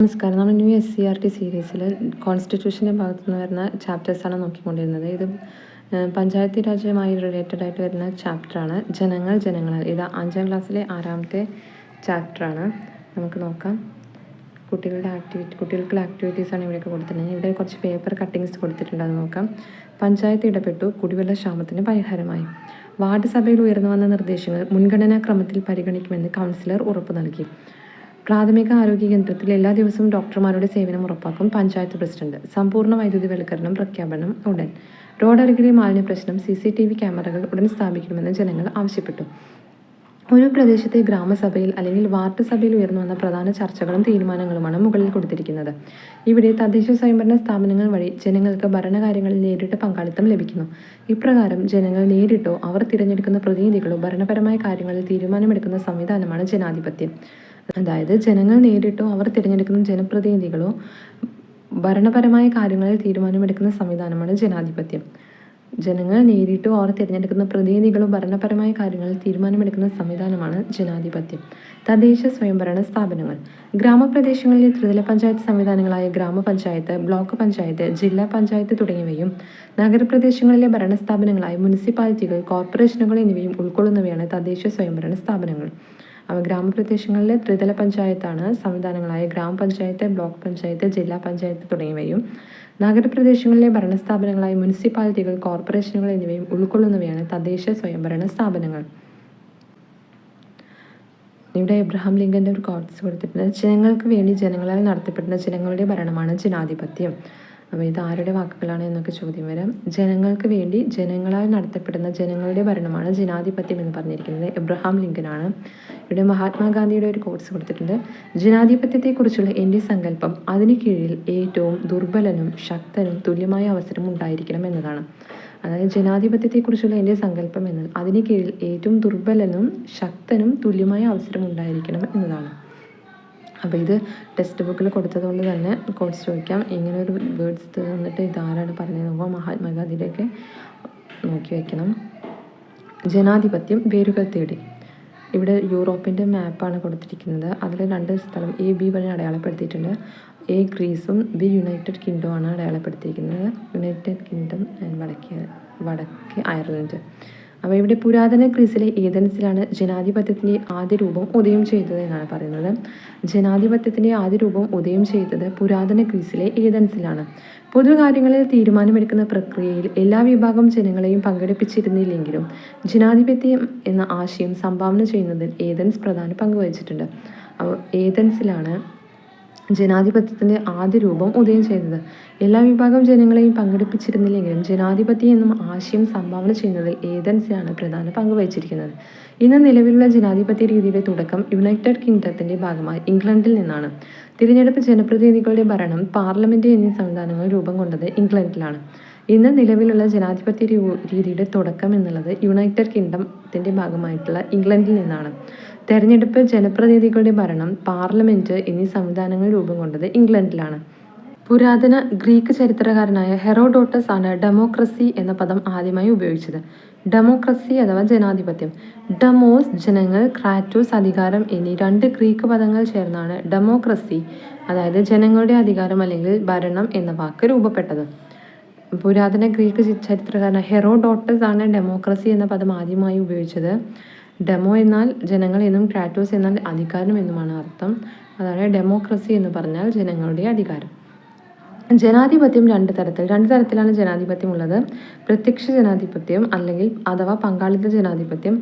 നമസ്കാരം. നമ്മൾ new SCERT സീരീസിൽ കോൺസ്റ്റിറ്റ്യൂഷൻ്റെ ഭാഗത്തു നിന്ന് വരുന്ന ചാപ്റ്റേഴ്സാണ് നോക്കിക്കൊണ്ടിരുന്നത്. ഇത് പഞ്ചായത്തി രാജുമായി റിലേറ്റഡ് ആയിട്ട് വരുന്ന ചാപ്റ്ററാണ് ജനങ്ങൾ ജനങ്ങളാൽ. ഇത് 5ാം ക്ലാസ്സിലെ 6ാമത്തെ ചാപ്റ്ററാണ്. നമുക്ക് നോക്കാം. കുട്ടികൾക്കുള്ള ആക്ടിവിറ്റീസാണ് ഇവിടെയൊക്കെ കൊടുത്തിട്ടുള്ളത്. ഇവിടെ കുറച്ച് പേപ്പർ കട്ടിങ്സ് കൊടുത്തിട്ടുണ്ട്, അത് നോക്കാം. പഞ്ചായത്ത് ഇടപെട്ടു, കുടിവെള്ള ക്ഷാമത്തിന് പരിഹാരമായി. വാർഡ് സഭയിൽ ഉയർന്നു വന്ന നിർദ്ദേശങ്ങൾ മുൻഗണനാ ക്രമത്തിൽ പരിഗണിക്കുമെന്ന് കൗൺസിലർ ഉറപ്പു നൽകി. പ്രാഥമിക ആരോഗ്യ കേന്ദ്രത്തിൽ എല്ലാ ദിവസവും ഡോക്ടർമാരുടെ സേവനം ഉറപ്പാക്കും പഞ്ചായത്ത് പ്രസിഡന്റ്. സമ്പൂർണ്ണ വൈദ്യുതിവൽക്കരണം പ്രഖ്യാപനം ഉടൻ. റോഡരികിലെ മാലിന്യ പ്രശ്നം CCTV ക്യാമറകൾ ഉടൻ സ്ഥാപിക്കണമെന്ന് ജനങ്ങൾ ആവശ്യപ്പെട്ടു. ഒരു പ്രദേശത്തെ ഗ്രാമസഭയിൽ അല്ലെങ്കിൽ വാർഡ് സഭയിൽ ഉയർന്നു വന്ന പ്രധാന ചർച്ചകളും തീരുമാനങ്ങളുമാണ് മുകളിൽ കൊടുത്തിരിക്കുന്നത്. ഇവിടെ തദ്ദേശ സ്വയംഭരണ സ്ഥാപനങ്ങൾ വഴി ജനങ്ങൾക്ക് ഭരണകാര്യങ്ങളിൽ നേരിട്ട് പങ്കാളിത്തം ലഭിക്കുന്നു. ഇപ്രകാരം ജനങ്ങൾ നേരിട്ടോ അവർ തിരഞ്ഞെടുക്കുന്ന പ്രതിനിധികളോ ഭരണപരമായ കാര്യങ്ങളിൽ തീരുമാനമെടുക്കുന്ന സംവിധാനമാണ് ജനാധിപത്യം. അതായത് ജനങ്ങൾ നേരിട്ടോ അവർ തിരഞ്ഞെടുക്കുന്ന ജനപ്രതിനിധികളോ ഭരണപരമായ കാര്യങ്ങളിൽ തീരുമാനമെടുക്കുന്ന സംവിധാനമാണ് ജനാധിപത്യം. ജനങ്ങൾ നേരിട്ടോ അവർ തിരഞ്ഞെടുക്കുന്ന പ്രതിനിധികളോ ഭരണപരമായ കാര്യങ്ങളിൽ തീരുമാനമെടുക്കുന്ന സംവിധാനമാണ് ജനാധിപത്യം. തദ്ദേശ സ്വയംഭരണ സ്ഥാപനങ്ങൾ ഗ്രാമപ്രദേശങ്ങളിലെ ത്രിതല പഞ്ചായത്ത് സംവിധാനങ്ങളായ ഗ്രാമപഞ്ചായത്ത്, ബ്ലോക്ക് പഞ്ചായത്ത്, ജില്ലാ പഞ്ചായത്ത് തുടങ്ങിയവയും നഗരപ്രദേശങ്ങളിലെ ഭരണസ്ഥാപനങ്ങളായ മുനിസിപ്പാലിറ്റികൾ, കോർപ്പറേഷനുകൾ എന്നിവയും ഉൾക്കൊള്ളുന്നവയാണ് തദ്ദേശ സ്വയംഭരണ സ്ഥാപനങ്ങൾ. ഗ്രാമപ്രദേശങ്ങളിലെ ത്രിതല പഞ്ചായത്താണ് സംവിധാനങ്ങളായ ഗ്രാമപഞ്ചായത്ത്, ബ്ലോക്ക് പഞ്ചായത്ത്, ജില്ലാ പഞ്ചായത്ത് തുടങ്ങിയവയും നഗരപ്രദേശങ്ങളിലെ ഭരണസ്ഥാപനങ്ങളായ മുനിസിപ്പാലിറ്റികൾ, കോർപ്പറേഷനുകൾ എന്നിവയും ഉൾക്കൊള്ളുന്നവയാണ് തദ്ദേശ സ്വയംഭരണ സ്ഥാപനങ്ങൾ. ഇവിടെ എബ്രഹാം ലിങ്കന്റെ ഒരു കോട്ട്സ് കൊടുത്തിട്ടുണ്ട്. ജനങ്ങൾക്ക് വേണ്ടി ജനങ്ങളാൽ നടത്തപ്പെടുന്ന ജനങ്ങളുടെ ഭരണമാണ് ജനാധിപത്യം. അപ്പോൾ ഇത് ആരുടെ വാക്കുകളാണ് എന്നൊക്കെ ചോദ്യം വരാം. ജനങ്ങൾക്ക് വേണ്ടി ജനങ്ങളാൽ നടത്തപ്പെടുന്ന ജനങ്ങളുടെ ഭരണമാണ് ജനാധിപത്യം എന്ന് പറഞ്ഞിരിക്കുന്നത് എബ്രഹാം ലിങ്കനാണ്. ഇവിടെ മഹാത്മാഗാന്ധിയുടെ ഒരു കോട്ട്സ് കൊടുത്തിട്ടുണ്ട്. ജനാധിപത്യത്തെക്കുറിച്ചുള്ള എൻ്റെ സങ്കല്പം അതിന് കീഴിൽ ഏറ്റവും ദുർബലനും ശക്തനും തുല്യമായ അവസരം ഉണ്ടായിരിക്കണം എന്നതാണ്. അതായത് ജനാധിപത്യത്തെക്കുറിച്ചുള്ള എൻ്റെ സങ്കല്പം എന്നാൽ അതിന് കീഴിൽ ഏറ്റവും ദുർബലനും ശക്തനും തുല്യമായ അവസരം ഉണ്ടായിരിക്കണം എന്നതാണ്. അപ്പോൾ ഇത് ടെക്സ്റ്റ് ബുക്കിൽ കൊടുത്തതുകൊണ്ട് തന്നെ കോഴ്സ് ചോദിക്കാം. ഇങ്ങനെ ഒരു വേർഡ്സ് തന്നിട്ട് ഇതാരാണ് പറഞ്ഞത് നോക്കുക. മഹാത്മാഗാന്ധിയുടെയൊക്കെ നോക്കി വയ്ക്കണം. ജനാധിപത്യം വേരുകൾ തേടി. ഇവിടെ യൂറോപ്പിൻ്റെ മാപ്പാണ് കൊടുത്തിരിക്കുന്നത്. അതിൽ 2 സ്ഥലം AB വഴി അടയാളപ്പെടുത്തിയിട്ടുണ്ട്. A ഗ്രീസും B യുണൈറ്റഡ് കിങ്ഡം ആണ് അടയാളപ്പെടുത്തിയിരിക്കുന്നത്. യുണൈറ്റഡ് കിങ്ഡം ആൻഡ് വടക്കേ അയർലൻഡ്. അപ്പോൾ ഇവിടെ പുരാതന ഗ്രീസിലെ ഏതൻസിലാണ് ജനാധിപത്യത്തിൻ്റെ ആദ്യ രൂപം ഉദയം ചെയ്തത് എന്നാണ് പറയുന്നത്. ജനാധിപത്യത്തിൻ്റെ ആദ്യ രൂപം ഉദയം ചെയ്തത് പുരാതന ഗ്രീസിലെ ഏതൻസിലാണ്. പൊതുകാര്യങ്ങളിൽ തീരുമാനമെടുക്കുന്ന പ്രക്രിയയിൽ എല്ലാ വിഭാഗം ജനങ്ങളെയും പങ്കെടുപ്പിച്ചിരുന്നില്ലെങ്കിലും ജനാധിപത്യം എന്ന ആശയം സംഭാവന ചെയ്യുന്നതിൽ ഏതൻസ് പ്രധാന പങ്ക് വഹിച്ചിട്ടുണ്ട്. അപ്പോൾ ഏതൻസിലാണ് ജനാധിപത്യത്തിൻ്റെ ആദ്യ രൂപം ഉദയം ചെയ്തത്. എല്ലാ വിഭാഗം ജനങ്ങളെയും പങ്കെടുപ്പിച്ചിരുന്നില്ലെങ്കിലും ജനാധിപത്യം എന്ന ആശയം സംഭാവന ചെയ്യുന്നതിൽ ഏതൻസിലാണ് പ്രധാന പങ്ക് വഹിച്ചിരിക്കുന്നത്. ഇന്ന് നിലവിലുള്ള ജനാധിപത്യ രീതിയുടെ തുടക്കം യുണൈറ്റഡ് കിങ്ഡത്തിൻ്റെ ഭാഗമായി ഇംഗ്ലണ്ടിൽ നിന്നാണ്. തിരഞ്ഞെടുപ്പ്, ജനപ്രതിനിധികളുടെ ഭരണം, പാർലമെന്റ് എന്നീ സംവിധാനങ്ങൾ രൂപം കൊണ്ടത് ഇംഗ്ലണ്ടിലാണ്. ഇന്ന് നിലവിലുള്ള ജനാധിപത്യ രീതിയുടെ തുടക്കം എന്നുള്ളത് യുണൈറ്റഡ് കിങ്ഡത്തിൻ്റെ ഭാഗമായിട്ടുള്ള ഇംഗ്ലണ്ടിൽ നിന്നാണ്. തെരഞ്ഞെടുപ്പ്, ജനപ്രതിനിധികളുടെ ഭരണം, പാർലമെന്റ് എന്നീ സംവിധാനങ്ങൾ രൂപം കൊണ്ടത് ഇംഗ്ലണ്ടിലാണ്. പുരാതന ഗ്രീക്ക് ചരിത്രകാരനായ ഹെറോഡോട്ടസ് ആണ് ഡെമോക്രസി എന്ന പദം ആദ്യമായി ഉപയോഗിച്ചത്. ഡെമോക്രസി അഥവാ ജനാധിപത്യം. ഡെമോസ് ജനങ്ങൾ, ക്രാറ്റോസ് അധികാരം എന്നീ 2 ഗ്രീക്ക് പദങ്ങൾ ചേർന്നാണ് ഡെമോക്രസി അതായത് ജനങ്ങളുടെ അധികാരം അല്ലെങ്കിൽ ഭരണം എന്ന വാക്ക് രൂപപ്പെട്ടത്. പുരാതന ഗ്രീക്ക് ചരിത്രകാരനായ ഹെറോഡോട്ടസ് ആണ് ഡെമോക്രസി എന്ന പദം ആദ്യമായി ഉപയോഗിച്ചത്. ഡെമോ എന്നാൽ ജനങ്ങൾ എന്നും ക്രാറ്റോസ് എന്നാൽ അധികാരം എന്നുമാണ് അർത്ഥം. അതാണ് ഡെമോക്രസി എന്ന് പറഞ്ഞാൽ ജനങ്ങളുടെ അധികാരം. ജനാധിപത്യം 2 തരത്തിലാണ് ജനാധിപത്യം ഉള്ളത്. പ്രത്യക്ഷ ജനാധിപത്യം അല്ലെങ്കിൽ അഥവാ പങ്കാളിത്ത ജനാധിപത്യം,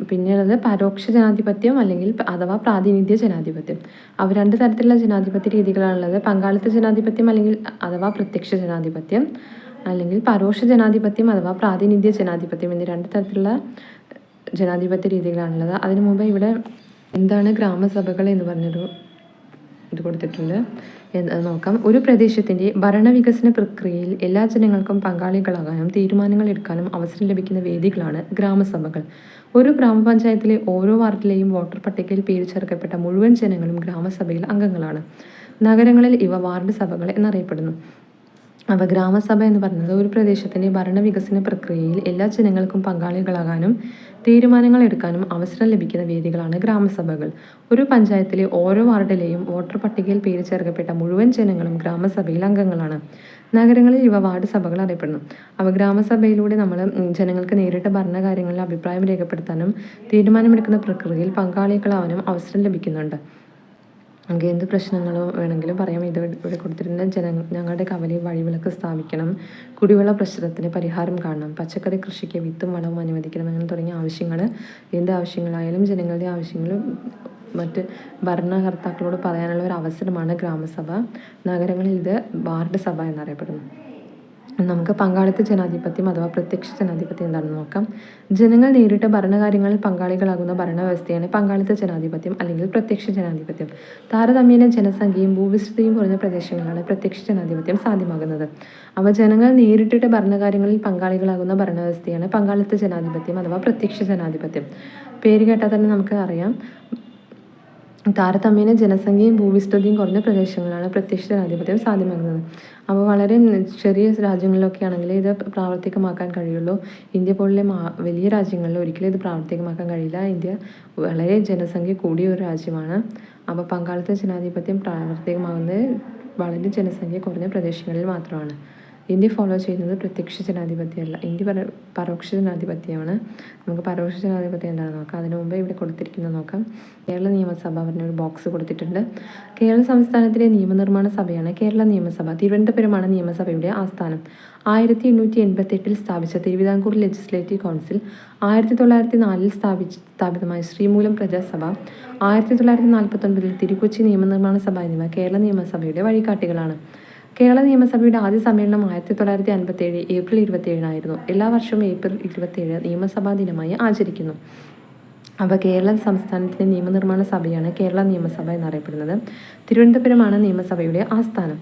പിന്നെയുള്ളത് പരോക്ഷ ജനാധിപത്യം അല്ലെങ്കിൽ അഥവാ പ്രാതിനിധ്യ ജനാധിപത്യം. അവ 2 തരത്തിലുള്ള ജനാധിപത്യ രീതികളാണുള്ളത്. പങ്കാളിത്ത ജനാധിപത്യം അല്ലെങ്കിൽ അഥവാ പ്രത്യക്ഷ ജനാധിപത്യം, അല്ലെങ്കിൽ പരോക്ഷ ജനാധിപത്യം അഥവാ പ്രാതിനിധ്യ ജനാധിപത്യം എന്നീ 2 തരത്തിലുള്ള ജനാധിപത്യ രീതികളാണുള്ളത്. അതിനു മുമ്പ് ഇവിടെ എന്താണ് ഗ്രാമസഭകൾ എന്ന് പറഞ്ഞൊരു ഇത് കൊടുത്തിട്ടുണ്ട്, നോക്കാം. ഒരു പ്രദേശത്തിൻ്റെ ഭരണവികസന പ്രക്രിയയിൽ എല്ലാ ജനങ്ങൾക്കും പങ്കാളികളാകാനും തീരുമാനങ്ങൾ എടുക്കാനും അവസരം ലഭിക്കുന്ന വേദികളാണ് ഗ്രാമസഭകൾ. ഒരു ഗ്രാമപഞ്ചായത്തിലെ ഓരോ വാർഡിലെയും വോട്ടർ പട്ടികയിൽ പേര് ചേർക്കപ്പെട്ട മുഴുവൻ ജനങ്ങളും ഗ്രാമസഭയിൽ അംഗങ്ങളാണ്. നഗരങ്ങളിൽ ഇവ വാർഡ് സഭകൾ എന്നറിയപ്പെടുന്നു. അപ്പോൾ ഗ്രാമസഭ എന്ന് പറയുന്നത് ഒരു പ്രദേശത്തിൻ്റെ ഭരണവികസന പ്രക്രിയയിൽ എല്ലാ ജനങ്ങൾക്കും പങ്കാളികളാകാനും തീരുമാനങ്ങൾ എടുക്കാനും അവസരം ലഭിക്കുന്ന വേദികളാണ് ഗ്രാമസഭകൾ. ഒരു പഞ്ചായത്തിലെ ഓരോ വാർഡിലെയും വോട്ടർ പട്ടികയിൽ പേര് ചേർക്കപ്പെട്ട മുഴുവൻ ജനങ്ങളും ഗ്രാമസഭയിൽ അംഗങ്ങളാണ്. നഗരങ്ങളിൽ ഇവ വാർഡ് സഭകൾ അറിയപ്പെടുന്നു. അപ്പോൾ ഗ്രാമസഭയിലൂടെ നമ്മൾ ജനങ്ങൾക്ക് നേരിട്ട് ഭരണകാര്യങ്ങളിൽ അഭിപ്രായം രേഖപ്പെടുത്താനും തീരുമാനമെടുക്കുന്ന പ്രക്രിയയിൽ പങ്കാളികളാവാനും അവസരം ലഭിക്കുന്നുണ്ട്. നമുക്ക് എന്ത് പ്രശ്നങ്ങളോ വേണമെങ്കിലും പറയാം. ഇവിടെ കൊടുത്തിരുന്ന ഞങ്ങളുടെ കവലയിൽ വഴിവിളക്ക് സ്ഥാപിക്കണം, കുടിവെള്ള പ്രശ്നത്തിന് പരിഹാരം കാണണം, പച്ചക്കറി കൃഷിക്ക് വിത്തും വളവും അനുവദിക്കണം, അങ്ങനെ തുടങ്ങിയ ആവശ്യങ്ങൾ, എന്ത് ആവശ്യങ്ങളായാലും ജനങ്ങളുടെ ആവശ്യങ്ങൾ മറ്റ് ഭരണകർത്താക്കളോട് പറയാനുള്ള ഒരു അവസരമാണ് ഗ്രാമസഭ. നഗരങ്ങളിൽ ഇത് വാർഡ് സഭ എന്നറിയപ്പെടുന്നു. നമുക്ക് പങ്കാളിത്ത ജനാധിപത്യം അഥവാ പ്രത്യക്ഷ ജനാധിപത്യം എന്താണെന്ന് നോക്കാം. ജനങ്ങൾ നേരിട്ട് ഭരണകാര്യങ്ങളിൽ പങ്കാളികളാകുന്ന ഭരണവ്യവസ്ഥയാണ് പങ്കാളിത്ത ജനാധിപത്യം അല്ലെങ്കിൽ പ്രത്യക്ഷ ജനാധിപത്യം. താരതമ്യേന ജനസംഖ്യയും ഭൂവിസ്തൃതിയും കുറഞ്ഞ പ്രദേശങ്ങളിലാണ് പ്രത്യക്ഷ ജനാധിപത്യം സാധ്യമാകുന്നത്. അവ ജനങ്ങൾ നേരിട്ടിട്ട് ഭരണകാര്യങ്ങളിൽ പങ്കാളികളാകുന്ന ഭരണവ്യവസ്ഥയാണ് പങ്കാളിത്ത ജനാധിപത്യം അഥവാ പ്രത്യക്ഷ ജനാധിപത്യം. പേര് കേട്ടാൽ തന്നെ നമുക്ക് അറിയാം, താരതമ്യേന ജനസംഖ്യയും ഭൂവിസ്തൃതിയും കുറഞ്ഞ പ്രദേശങ്ങളിലാണ് പ്രത്യക്ഷ ജനാധിപത്യം സാധ്യമാകുന്നത്. അപ്പോൾ വളരെ ചെറിയ രാജ്യങ്ങളിലൊക്കെ ആണെങ്കിൽ ഇത് പ്രാവർത്തികമാക്കാൻ കഴിയുള്ളൂ. ഇന്ത്യ പോലുള്ള വലിയ രാജ്യങ്ങളിൽ ഒരിക്കലും ഇത് പ്രാവർത്തികമാക്കാൻ കഴിയില്ല. ഇന്ത്യ വളരെ ജനസംഖ്യ കൂടിയ ഒരു രാജ്യമാണ്. അപ്പോൾ പങ്കാളിത്ത ജനാധിപത്യം പ്രാവർത്തികമാകുന്നത് വളരെ ജനസംഖ്യ കുറഞ്ഞ പ്രദേശങ്ങളിൽ മാത്രമാണ്. ഇന്ത്യ ഫോളോ ചെയ്യുന്നത് പ്രത്യക്ഷ ജനാധിപത്യമല്ല, ഇന്ത്യ പരോക്ഷ ജനാധിപത്യമാണ്. നമുക്ക് പരോക്ഷ ജനാധിപത്യം എന്താണെന്ന് നോക്കാം. അതിനു മുമ്പ് ഇവിടെ കൊടുത്തിരിക്കുന്നത് നോക്കാം. കേരള നിയമസഭ പറഞ്ഞൊരു ബോക്സ് കൊടുത്തിട്ടുണ്ട്. കേരള സംസ്ഥാനത്തിലെ നിയമനിർമ്മാണ സഭയാണ് കേരള നിയമസഭ. തിരുവനന്തപുരമാണ് നിയമസഭയുടെ ആസ്ഥാനം. 1888 സ്ഥാപിച്ച തിരുവിതാംകൂർ ലെജിസ്ലേറ്റീവ് കൗൺസിൽ, 1904 സ്ഥാപിതമായ ശ്രീമൂലം പ്രജാസഭ, 1949 തിരുക്കൊച്ചി നിയമനിർമ്മാണ സഭ എന്നിവ കേരള നിയമസഭയുടെ വഴികാട്ടികളാണ്. കേരള നിയമസഭയുടെ ആദ്യ സമ്മേളനം 1957 ഏപ്രിൽ 27 എല്ലാ വർഷവും ഏപ്രിൽ 27 നിയമസഭാ ദിനമായി ആചരിക്കുന്നു. അപ്പോൾ കേരള സംസ്ഥാനത്തിൻ്റെ നിയമനിർമ്മാണ സഭയാണ് കേരള നിയമസഭ എന്നറിയപ്പെടുന്നത്. തിരുവനന്തപുരമാണ് നിയമസഭയുടെ ആസ്ഥാനം.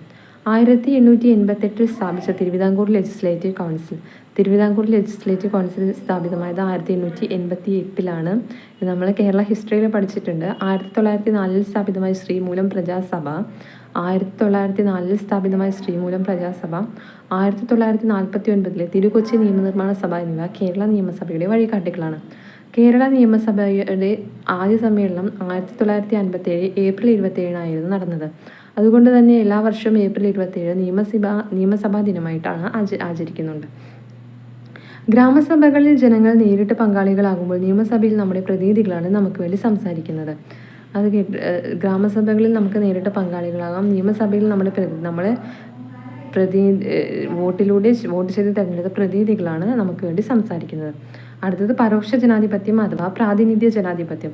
1888 സ്ഥാപിച്ച Thiruvithamkoor legislative council. Thiruvithamkoor legislative council സ്ഥാപിതമായത് 1888 ഇത് നമ്മൾ കേരള ഹിസ്റ്ററിയിൽ പഠിച്ചിട്ടുണ്ട്. 1904 സ്ഥാപിതമായ ശ്രീമൂലം പ്രജാസഭ, 1904 സ്ഥാപിതമായ ശ്രീമൂലം പ്രജാസഭ, 1949 തിരുക്കൊച്ചി നിയമനിർമ്മാണ സഭ എന്നിവ കേരള നിയമസഭയുടെ വഴികാട്ടികളാണ്. കേരള നിയമസഭയുടെ ആദ്യ സമ്മേളനം 1957 ഏപ്രിൽ 27 നടന്നത്. അതുകൊണ്ട് തന്നെ എല്ലാ വർഷവും ഏപ്രിൽ 27 നിയമസഭാ ദിനമായിട്ടാണ് ആചരിക്കുന്നുണ്ട്. ഗ്രാമസഭകളിൽ ജനങ്ങൾ നേരിട്ട് പങ്കാളികളാകുമ്പോൾ നിയമസഭയിൽ നമ്മുടെ പ്രതിനിധികളാണ് നമുക്ക് വേണ്ടി സംസാരിക്കുന്നത്. അത് ഗ്രാമസഭകളിൽ നമുക്ക് നേരിട്ട് പങ്കാളികളാകാം. നിയമസഭയിൽ നമ്മളെ വോട്ട് ചെയ്ത് തിരഞ്ഞെടുത്ത പ്രതിനിധികളാണ് നമുക്ക് വേണ്ടി സംസാരിക്കുന്നത്. അടുത്തത് പരോക്ഷ ജനാധിപത്യം അഥവാ പ്രാതിനിധ്യ ജനാധിപത്യം.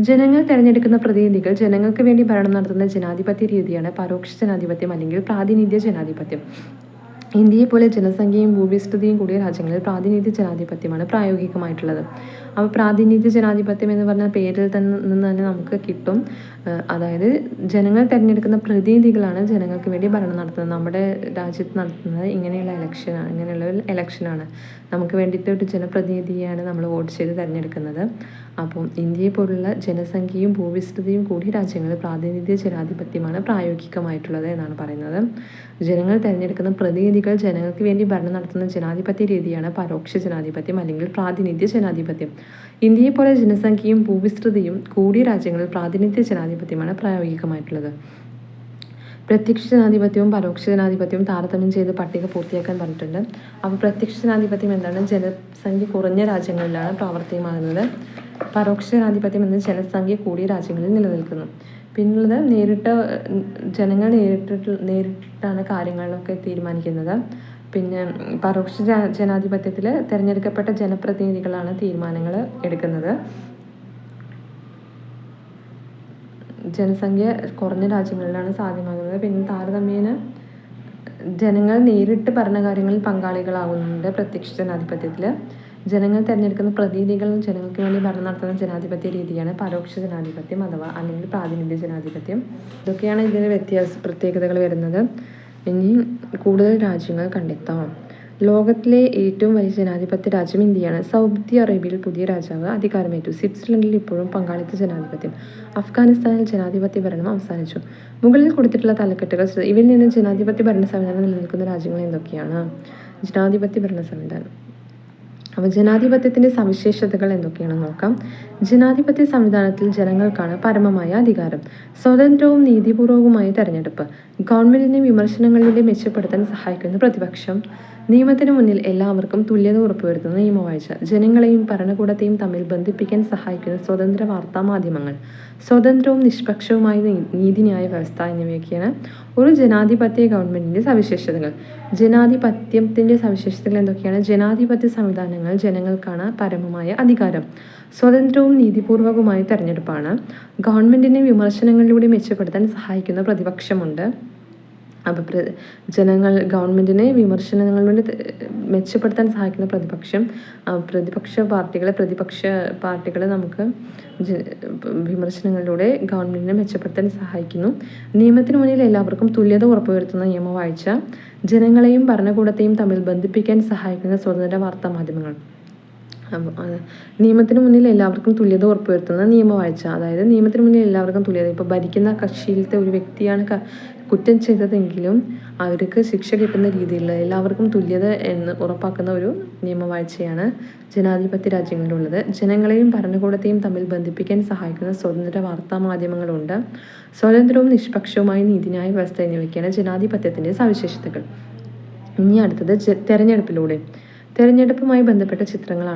ജനങ്ങൾ തിരഞ്ഞെടുക്കുന്ന പ്രതിനിധികൾ ജനങ്ങൾക്ക് വേണ്ടി ഭരണം നടത്തുന്ന ജനാധിപത്യ രീതിയാണ് പരോക്ഷ ജനാധിപത്യം അല്ലെങ്കിൽ പ്രാതിനിധ്യ ജനാധിപത്യം. ഇന്ത്യയെ പോലെ ജനസംഖ്യയും ഭൂവിസ്തൃതിയും കൂടിയ രാജ്യങ്ങളിൽ പ്രാതിനിധ്യ ജനാധിപത്യമാണ് പ്രായോഗികമായിട്ടുള്ളത്. അപ്പോൾ പ്രാതിനിധ്യ ജനാധിപത്യം എന്ന് പറഞ്ഞ പേരിൽ നിന്ന് തന്നെ നമുക്ക് കിട്ടും. അതായത് ജനങ്ങൾ തിരഞ്ഞെടുക്കുന്ന പ്രതിനിധികളാണ് ജനങ്ങൾക്ക് വേണ്ടി ഭരണം നടത്തുന്നത്. നമ്മുടെ രാജ്യത്ത് നടത്തുന്നത് ഇങ്ങനെയുള്ള ഇലക്ഷനാണ്. നമുക്ക് വേണ്ടിയിട്ട് ഒരു ജനപ്രതിനിധിയാണ് നമ്മൾ വോട്ട് ചെയ്ത് തിരഞ്ഞെടുക്കുന്നത്. അപ്പം ഇന്ത്യയെ പോലുള്ള ജനസംഖ്യയും ഭൂവിസ്തൃതിയും കൂടിയ രാജ്യങ്ങളിൽ പ്രാതിനിധ്യ ജനാധിപത്യമാണ് പ്രായോഗികമായിട്ടുള്ളത് എന്നാണ് പറയുന്നത്. ജനങ്ങൾ തിരഞ്ഞെടുക്കുന്ന പ്രതിനിധികൾ ജനങ്ങൾക്ക് വേണ്ടി ഭരണം നടത്തുന്ന ജനാധിപത്യ രീതിയാണ് പരോക്ഷ ജനാധിപത്യം അല്ലെങ്കിൽ പ്രാതിനിധ്യ ജനാധിപത്യം. ഇന്ത്യയെ പോലെ ജനസംഖ്യയും ഭൂവിസ്തൃതിയും കൂടിയ രാജ്യങ്ങളിൽ പ്രാതിനിധ്യ ജനാധിപത്യമാണ് പ്രായോഗികമായിട്ടുള്ളത്. പ്രത്യക്ഷ ജനാധിപത്യവും പരോക്ഷ ജനാധിപത്യവും താരതമ്യം ചെയ്ത് പട്ടിക പൂർത്തിയാക്കാൻ പറഞ്ഞിട്ടുണ്ട്. അപ്പോൾ പ്രത്യക്ഷ ജനാധിപത്യം എന്താണ്? ജനസംഖ്യ കുറഞ്ഞ രാജ്യങ്ങളിലാണ് പ്രാവർത്തികമാകുന്നത്. പരോക്ഷ ജനാധിപത്യം എന്നത് ജനസംഖ്യ കൂടിയ രാജ്യങ്ങളിൽ നിലനിൽക്കുന്നു. പിന്നുള്ളത് ജനങ്ങൾ നേരിട്ടാണ് കാര്യങ്ങളൊക്കെ തീരുമാനിക്കുന്നത്. പിന്നെ പരോക്ഷ ജനാധിപത്യത്തിൽ തിരഞ്ഞെടുക്കപ്പെട്ട ജനപ്രതിനിധികളാണ് തീരുമാനങ്ങൾ എടുക്കുന്നത്. ജനസംഖ്യ കുറഞ്ഞ രാജ്യങ്ങളിലാണ് സാധ്യമാകുന്നത്. പിന്നെ താരതമ്യേന ജനങ്ങൾ നേരിട്ട് ഭരണകാര്യങ്ങളിൽ പങ്കാളികളാകുന്നുണ്ട്. പ്രത്യക്ഷ ജനാധിപത്യത്തിൽ ജനങ്ങൾ തിരഞ്ഞെടുക്കുന്ന പ്രതിനിധികൾ ജനങ്ങൾക്ക് വേണ്ടി ഭരണം നടത്തുന്ന ജനാധിപത്യ രീതിയാണ് പരോക്ഷ ജനാധിപത്യം അഥവാ അല്ലെങ്കിൽ പ്രാതിനിധ്യ ജനാധിപത്യം. ഇതൊക്കെയാണ് ഇതിന് പ്രത്യേകതകൾ വരുന്നത്. ഇനി കൂടുതൽ രാജ്യങ്ങൾ കണ്ടെത്താം. ലോകത്തിലെ ഏറ്റവും വലിയ ജനാധിപത്യ രാജ്യം ഇന്ത്യയാണ്. സൗദി അറേബ്യയിൽ പുതിയ രാജാവ് അധികാരമേറ്റു. സ്വിറ്റ്സർലൻഡിൽ ഇപ്പോഴും പങ്കാളിത്ത ജനാധിപത്യം. അഫ്ഗാനിസ്ഥാനിൽ ജനാധിപത്യ ഭരണം അവസാനിച്ചു. മുകളിൽ കൊടുത്തിട്ടുള്ള തലക്കെട്ടുകൾ ഇവയിൽ നിന്ന് ജനാധിപത്യ ഭരണ സംവിധാനം നിലനിൽക്കുന്ന രാജ്യങ്ങൾ എന്തൊക്കെയാണ്? ജനാധിപത്യ ഭരണ സംവിധാനം. അപ്പോൾ ജനാധിപത്യത്തിൻ്റെ സവിശേഷതകൾ എന്തൊക്കെയാണെന്ന് നോക്കാം. ജനാധിപത്യ സംവിധാനത്തിൽ ജനങ്ങൾക്കാണ് പരമമായ അധികാരം. സ്വതന്ത്രവും നീതിപൂർവകവുമായ തെരഞ്ഞെടുപ്പ്. ഗവൺമെന്റിനെ വിമർശനങ്ങളിലൂടെ മെച്ചപ്പെടുത്താൻ സഹായിക്കുന്ന പ്രതിപക്ഷം. നിയമത്തിന് മുന്നിൽ എല്ലാവർക്കും തുല്യത ഉറപ്പുവരുത്തുന്ന നിയമവാഴ്ച. ജനങ്ങളെയും ഭരണകൂടത്തെയും തമ്മിൽ ബന്ധിപ്പിക്കാൻ സഹായിക്കുന്ന സ്വതന്ത്ര വാർത്താ മാധ്യമങ്ങൾ. സ്വതന്ത്രവും നിഷ്പക്ഷവുമായ നീതിന്യായ വ്യവസ്ഥ എന്നിവയൊക്കെയാണ് ഒരു ജനാധിപത്യ ഗവൺമെന്റിന്റെ സവിശേഷതകൾ. ജനാധിപത്യത്തിന്റെ സവിശേഷതകൾ എന്തൊക്കെയാണ്? ജനാധിപത്യ സംവിധാനങ്ങൾ ജനങ്ങൾക്കാണ് പരമമായ അധികാരം. സ്വതന്ത്രവും നീതിപൂർവകവുമായ തെരഞ്ഞെടുപ്പാണ്. ഗവൺമെന്റിനെ വിമർശനങ്ങളിലൂടെ മെച്ചപ്പെടുത്താൻ സഹായിക്കുന്ന പ്രതിപക്ഷമുണ്ട്. അപ്പോൾ ഗവൺമെന്റിനെ വിമർശനങ്ങളിലൂടെ മെച്ചപ്പെടുത്താൻ സഹായിക്കുന്ന പ്രതിപക്ഷ പാർട്ടികളെ നമുക്ക് വിമർശനങ്ങളിലൂടെ ഗവൺമെന്റിനെ മെച്ചപ്പെടുത്താൻ സഹായിക്കുന്നു. നിയമത്തിന് മുന്നിൽ എല്ലാവർക്കും തുല്യത ഉറപ്പുവരുത്തുന്ന നിയമവാഴ്ച. ജനങ്ങളെയും ഭരണകൂടത്തെയും തമ്മിൽ ബന്ധിപ്പിക്കാൻ സഹായിക്കുന്ന സ്വതന്ത്ര വാർത്താ മാധ്യമങ്ങൾ. നിയമത്തിന് മുന്നിൽ എല്ലാവർക്കും തുല്യത ഉറപ്പുവരുത്തുന്ന നിയമവാഴ്ച. അതായത് നിയമത്തിന് മുന്നിൽ എല്ലാവർക്കും തുല്യത. ഇപ്പോൾ ഭരിക്കുന്ന കക്ഷിയിലത്തെ ഒരു വ്യക്തിയാണ് കുറ്റം ചെയ്തതെങ്കിലും അവർക്ക് ശിക്ഷ കിട്ടുന്ന രീതിയിലുള്ള എല്ലാവർക്കും തുല്യത എന്ന് ഉറപ്പാക്കുന്ന ഒരു നിയമവാഴ്ചയാണ് ജനാധിപത്യ രാജ്യങ്ങളിലുള്ളത്. ജനങ്ങളെയും ഭരണകൂടത്തെയും തമ്മിൽ ബന്ധിപ്പിക്കാൻ സഹായിക്കുന്ന സ്വതന്ത്ര വാർത്താ മാധ്യമങ്ങളുണ്ട്. സ്വതന്ത്രവും നിഷ്പക്ഷവുമായ നീതിന്യായ വ്യവസ്ഥ എന്നിവയ്ക്കാണ് ജനാധിപത്യത്തിൻ്റെ സവിശേഷതകൾ. ഇനി അടുത്തത് തെരഞ്ഞെടുപ്പിലൂടെ. തെരഞ്ഞെടുപ്പുമായി ബന്ധപ്പെട്ട ചിത്രങ്ങൾ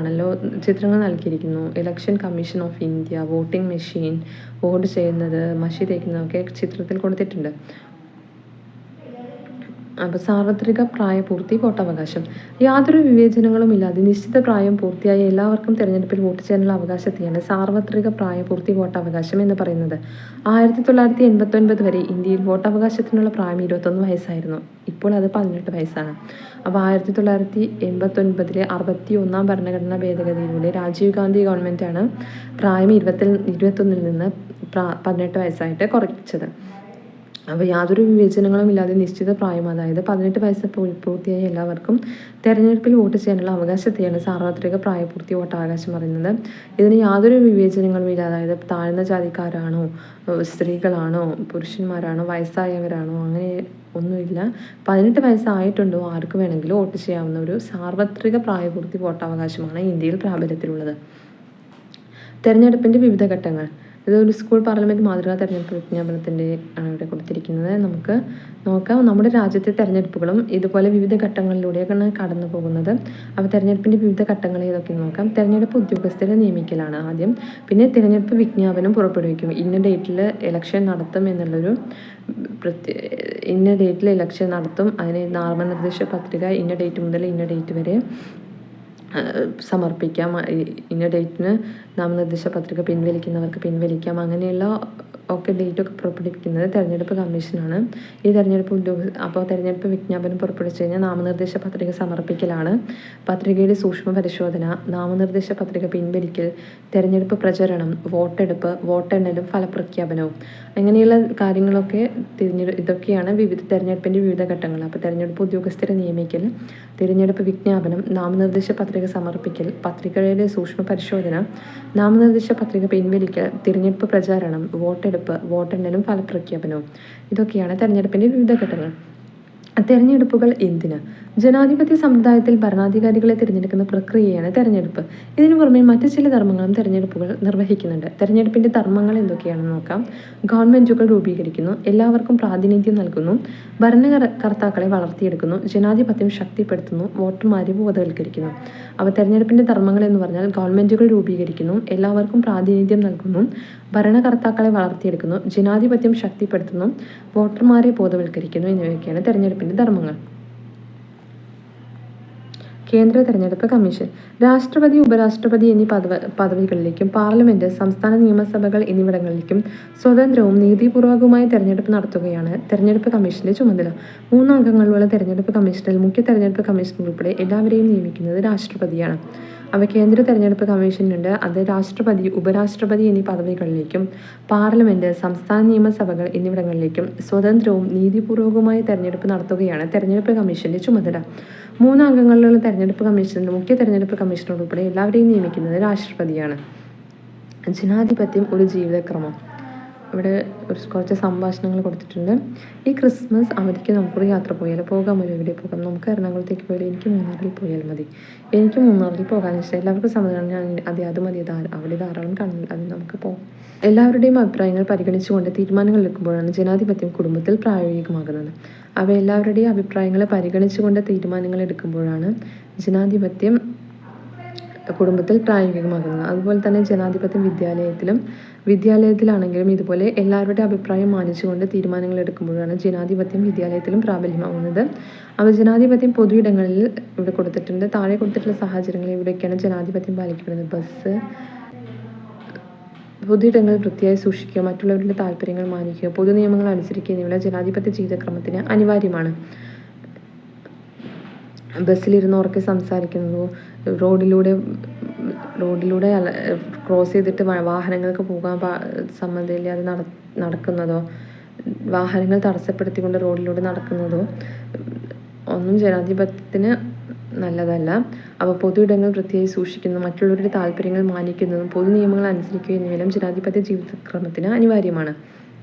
നൽകിയിരിക്കുന്നു. Election commission of India, voting machine, vote ചെയ്യുന്നത്, മഷി തേക്കുന്നതൊക്കെ ചിത്രത്തിൽ കൊടുത്തിട്ടുണ്ട്. അപ്പോൾ സാർവത്രിക പ്രായപൂർത്തി വോട്ടവകാശം. യാതൊരു വിവേചനങ്ങളുമില്ലാതെ നിശ്ചിത പ്രായം പൂർത്തിയായ എല്ലാവർക്കും തെരഞ്ഞെടുപ്പിൽ വോട്ട് ചെയ്യാനുള്ള അവകാശത്തെയാണ് സാർവത്രിക പ്രായപൂർത്തി വോട്ടവകാശം എന്ന് പറയുന്നത്. 1989 വരെ ഇന്ത്യയിൽ വോട്ടവകാശത്തിനുള്ള പ്രായം 21 വയസ്സായിരുന്നു. ഇപ്പോൾ അത് 18 വയസ്സാണ്. അപ്പോൾ 1989 61-ാം ഭരണഘടനാ ഭേദഗതിയിലൂടെ രാജീവ് ഗാന്ധി ഗവൺമെൻറ്റാണ് പ്രായം 21-ൽ നിന്ന് 18 വയസ്സായിട്ട് കുറച്ചത്. അപ്പോൾ യാതൊരു വിവേചനങ്ങളും ഇല്ലാതെ നിശ്ചിത പ്രായം, അതായത് 18 വയസ്സ് പൂർത്തിയായ എല്ലാവർക്കും തെരഞ്ഞെടുപ്പിൽ വോട്ട് ചെയ്യാനുള്ള അവകാശത്തെയാണ് സാർവത്രിക പ്രായപൂർത്തി വോട്ടവകാശം പറയുന്നത്. ഇതിന് യാതൊരു വിവേചനങ്ങളും ഇല്ല. അതായത് താഴ്ന്ന ജാതിക്കാരാണോ, സ്ത്രീകളാണോ, പുരുഷന്മാരാണോ, വയസ്സായവരാണോ, അങ്ങനെ ഒന്നുമില്ല. 18 വയസ്സായിട്ടുണ്ടോ ആർക്ക് വേണമെങ്കിലും വോട്ട് ചെയ്യാവുന്ന ഒരു സാർവത്രിക പ്രായപൂർത്തി വോട്ടവകാശമാണ് ഇന്ത്യയിൽ പ്രാബല്യത്തിലുള്ളത്. തെരഞ്ഞെടുപ്പിൻ്റെ വിവിധ ഘട്ടങ്ങൾ. ഇതൊരു സ്കൂൾ പാർലമെൻറ്റ് മാതൃകാ തെരഞ്ഞെടുപ്പ് വിജ്ഞാപനത്തിൻ്റെ ആണ് ഇവിടെ കൊടുത്തിരിക്കുന്നത്. നമുക്ക് നോക്കാം. നമ്മുടെ രാജ്യത്തെ തെരഞ്ഞെടുപ്പുകളും ഇതുപോലെ വിവിധ ഘട്ടങ്ങളിലൂടെയാണ് കടന്നു പോകുന്നത്. അപ്പോൾ തെരഞ്ഞെടുപ്പിൻ്റെ വിവിധ ഘട്ടങ്ങൾ ഏതൊക്കെയെന്ന് നോക്കാം. തെരഞ്ഞെടുപ്പ് ഉദ്യോഗസ്ഥരെ നിയമിക്കലാണ് ആദ്യം. പിന്നെ തിരഞ്ഞെടുപ്പ് വിജ്ഞാപനം പുറപ്പെടുവിക്കും. ഇന്ന ഡേറ്റിൽ ഇലക്ഷൻ നടത്തും എന്നുള്ളൊരു ഇന്ന ഡേറ്റിൽ ഇലക്ഷൻ നടത്തും. അതിന് നാമനിർദ്ദേശ പത്രിക ഇന്ന ഡേറ്റ് മുതൽ ഇന്ന ഡേറ്റ് വരെ സമർപ്പിക്കാം. ഇന്ന ഡേറ്റിന് നാമനിർദ്ദേശ പത്രിക പിൻവലിക്കുന്നവർക്ക് പിൻവലിക്കാം. അങ്ങനെയുള്ള ഡേറ്റൊക്കെ പുറപ്പെടുവിക്കുന്നത് തെരഞ്ഞെടുപ്പ് കമ്മീഷനാണ്. ഈ തെരഞ്ഞെടുപ്പ് വിജ്ഞാപനം പുറപ്പെടുവിച്ചു കഴിഞ്ഞാൽ നാമനിർദ്ദേശ പത്രിക സമർപ്പിക്കലാണ്. പത്രികയുടെ സൂക്ഷ്മ പരിശോധന, നാമനിർദ്ദേശ പത്രിക പിൻവലിക്കൽ, തെരഞ്ഞെടുപ്പ് പ്രചരണം, വോട്ടെടുപ്പ്, വോട്ടെണ്ണലും ഫലപ്രഖ്യാപനവും, അങ്ങനെയുള്ള കാര്യങ്ങളൊക്കെ ഇതൊക്കെയാണ് തെരഞ്ഞെടുപ്പിൻ്റെ വിവിധ ഘട്ടങ്ങൾ. അപ്പോൾ തെരഞ്ഞെടുപ്പ് ഉദ്യോഗസ്ഥരെ നിയമിക്കൽ, തിരഞ്ഞെടുപ്പ് വിജ്ഞാപനം, നാമനിർദ്ദേശ പത്രിക സമർപ്പിക്കൽ, പത്രികയുടെ സൂക്ഷ്മ പരിശോധന, നാമനിർദ്ദേശ പത്രിക പിൻവലിക്കൽ, തിരഞ്ഞെടുപ്പ് പ്രചാരണം, വോട്ടെടുപ്പ്, വോട്ടെണ്ണലും ഫലപ്രഖ്യാപനവും, ഇതൊക്കെയാണ് തെരഞ്ഞെടുപ്പിൻ്റെ വിവിധ ഘട്ടങ്ങൾ. തെരഞ്ഞെടുപ്പുകൾ എന്തിന്? ജനാധിപത്യ സമുദായത്തിൽ ഭരണാധികാരികളെ തിരഞ്ഞെടുക്കുന്ന പ്രക്രിയയാണ് തെരഞ്ഞെടുപ്പ്. ഇതിനു പുറമെ മറ്റു ചില ധർമ്മങ്ങളും തെരഞ്ഞെടുപ്പുകൾ നിർവഹിക്കുന്നുണ്ട്. തെരഞ്ഞെടുപ്പിൻ്റെ ധർമ്മങ്ങൾ എന്തൊക്കെയാണെന്ന് നോക്കാം. ഗവൺമെൻറ്റുകൾ രൂപീകരിക്കുന്നു, എല്ലാവർക്കും പ്രാതിനിധ്യം നൽകുന്നു, ഭരണകർത്താക്കളെ വളർത്തിയെടുക്കുന്നു, ജനാധിപത്യം ശക്തിപ്പെടുത്തുന്നു, വോട്ടർമാരെ ബോധവൽക്കരിക്കുന്നു. അപ്പോൾ തെരഞ്ഞെടുപ്പിൻ്റെ ധർമ്മങ്ങൾ എന്ന് പറഞ്ഞാൽ ഗവൺമെൻറ്റുകൾ രൂപീകരിക്കുന്നു, എല്ലാവർക്കും പ്രാതിനിധ്യം നൽകുന്നു, ഭരണകർത്താക്കളെ വളർത്തിയെടുക്കുന്നു, ജനാധിപത്യം ശക്തിപ്പെടുത്തുന്നു, വോട്ടർമാരെ ബോധവൽക്കരിക്കുന്നു എന്നിവയൊക്കെയാണ് തെരഞ്ഞെടുപ്പിൻ്റെ ധർമ്മങ്ങൾ. കേന്ദ്ര തെരഞ്ഞെടുപ്പ് കമ്മീഷൻ രാഷ്ട്രപതി, ഉപരാഷ്ട്രപതി എന്നീ പദവികളിലേക്കും പാർലമെന്റ്, സംസ്ഥാന നിയമസഭകൾ എന്നിവിടങ്ങളിലേക്കും സ്വതന്ത്രവും നീതിപൂർവകവുമായ തെരഞ്ഞെടുപ്പ് നടത്തുകയാണ് തെരഞ്ഞെടുപ്പ് കമ്മീഷന്റെ ചുമതല. 3 അംഗങ്ങളുള്ള തെരഞ്ഞെടുപ്പ് കമ്മീഷനിൽ മുഖ്യ തെരഞ്ഞെടുപ്പ് കമ്മീഷണർ ഉൾപ്പെടെ എല്ലാവരെയും നിയമിക്കുന്നത് രാഷ്ട്രപതിയാണ്. കേന്ദ്ര തെരഞ്ഞെടുപ്പ് കമ്മീഷനുണ്ട്. അത് രാഷ്ട്രപതി, ഉപരാഷ്ട്രപതി എന്നീ പദവികളിലേക്കും പാർലമെൻറ്റ്, സംസ്ഥാന നിയമസഭകൾ എന്നിവിടങ്ങളിലേക്കും സ്വതന്ത്രവും നീതിപൂർവകവുമായ തെരഞ്ഞെടുപ്പ് നടത്തുകയാണ് തെരഞ്ഞെടുപ്പ് കമ്മീഷൻ്റെ ചുമതല. 3 അംഗങ്ങളുള്ള തെരഞ്ഞെടുപ്പ് കമ്മീഷനിൽ മുഖ്യ തെരഞ്ഞെടുപ്പ് കമ്മീഷണർ ഉൾപ്പെടെ എല്ലാവരെയും നിയമിക്കുന്നത് രാഷ്ട്രപതിയാണ്. ജനാധിപത്യം ഒരു ജീവിതക്രമം. ഇവിടെ കുറച്ച് സംഭാഷണങ്ങൾ കൊടുത്തിട്ടുണ്ട്. ഈ ക്രിസ്മസ് അവധിക്ക് നമുക്കൊരു യാത്ര പോയാലോ? പോകാമല്ലോ? എവിടെ പോകാം? നമുക്ക് എറണാകുളത്തേക്ക് പോയാലോ? എനിക്ക് മൂന്നാറിൽ പോയാൽ മതി. എനിക്ക് മൂന്നാറിൽ പോകാൻ ഇഷ്ടം. എല്ലാവർക്കും സമ്മതമാണ്. ഞാൻ അത് മതി, അവിടെ ധാരാളം കാണുന്നില്ല, അത് നമുക്ക് പോകാം. എല്ലാവരുടെയും അഭിപ്രായങ്ങൾ പരിഗണിച്ചുകൊണ്ട് തീരുമാനങ്ങൾ എടുക്കുമ്പോഴാണ് ജനാധിപത്യം കുടുംബത്തിൽ പ്രായോഗികമാകുന്നത്. എല്ലാവരുടെയും അഭിപ്രായങ്ങൾ പരിഗണിച്ചുകൊണ്ട് തീരുമാനങ്ങൾ എടുക്കുമ്പോഴാണ് ജനാധിപത്യം കുടുംബത്തിൽ പ്രായോഗികമാകുന്നത്. അതുപോലെ തന്നെ ജനാധിപത്യം വിദ്യാലയത്തിലാണെങ്കിലും ഇതുപോലെ എല്ലാവരുടെ അഭിപ്രായം മാനിച്ചുകൊണ്ട് തീരുമാനങ്ങൾ എടുക്കുമ്പോഴാണ് ജനാധിപത്യം വിദ്യാലയത്തിലും പ്രാബല്യമാകുന്നത്. ജനാധിപത്യം പൊതു ഇടങ്ങളിൽ ഇവിടെ കൊടുത്തിട്ടുണ്ട്. താഴെ കൊടുത്തിട്ടുള്ള സാഹചര്യങ്ങൾ ഇവിടെയൊക്കെയാണ് ജനാധിപത്യം പാലിക്കപ്പെടുന്നത്. ബസ്, പൊതു ഇടങ്ങൾ വൃത്തിയായി സൂക്ഷിക്കുക, മറ്റുള്ളവരുടെ താല്പര്യങ്ങൾ മാനിക്കുക, പൊതു നിയമങ്ങൾ അനുസരിക്കുക എന്നിവ ജനാധിപത്യ ജീവിതക്രമത്തിന് അനിവാര്യമാണ്. ബസ്സിലിരുന്നവർക്ക് സംസാരിക്കുന്നതോ, റോഡിലൂടെ ക്രോസ് ചെയ്തിട്ട് വാഹനങ്ങൾക്ക് പോകാൻ സമ്മതമില്ലാതെ നടക്കുന്നതോ, വാഹനങ്ങൾ തടസ്സപ്പെടുത്തിക്കൊണ്ട് റോഡിലൂടെ നടക്കുന്നതോ ഒന്നും ജനാധിപത്യത്തിന് നല്ലതല്ല. പൊതു ഇടങ്ങൾ വൃത്തിയായി സൂക്ഷിക്കുന്നതും മറ്റുള്ളവരുടെ താല്പര്യങ്ങൾ മാനിക്കുന്നതും പൊതു നിയമങ്ങൾ അനുസരിക്കുക എന്നിവയെല്ലാം ജനാധിപത്യ ജീവിതക്രമത്തിന് അനിവാര്യമാണ്.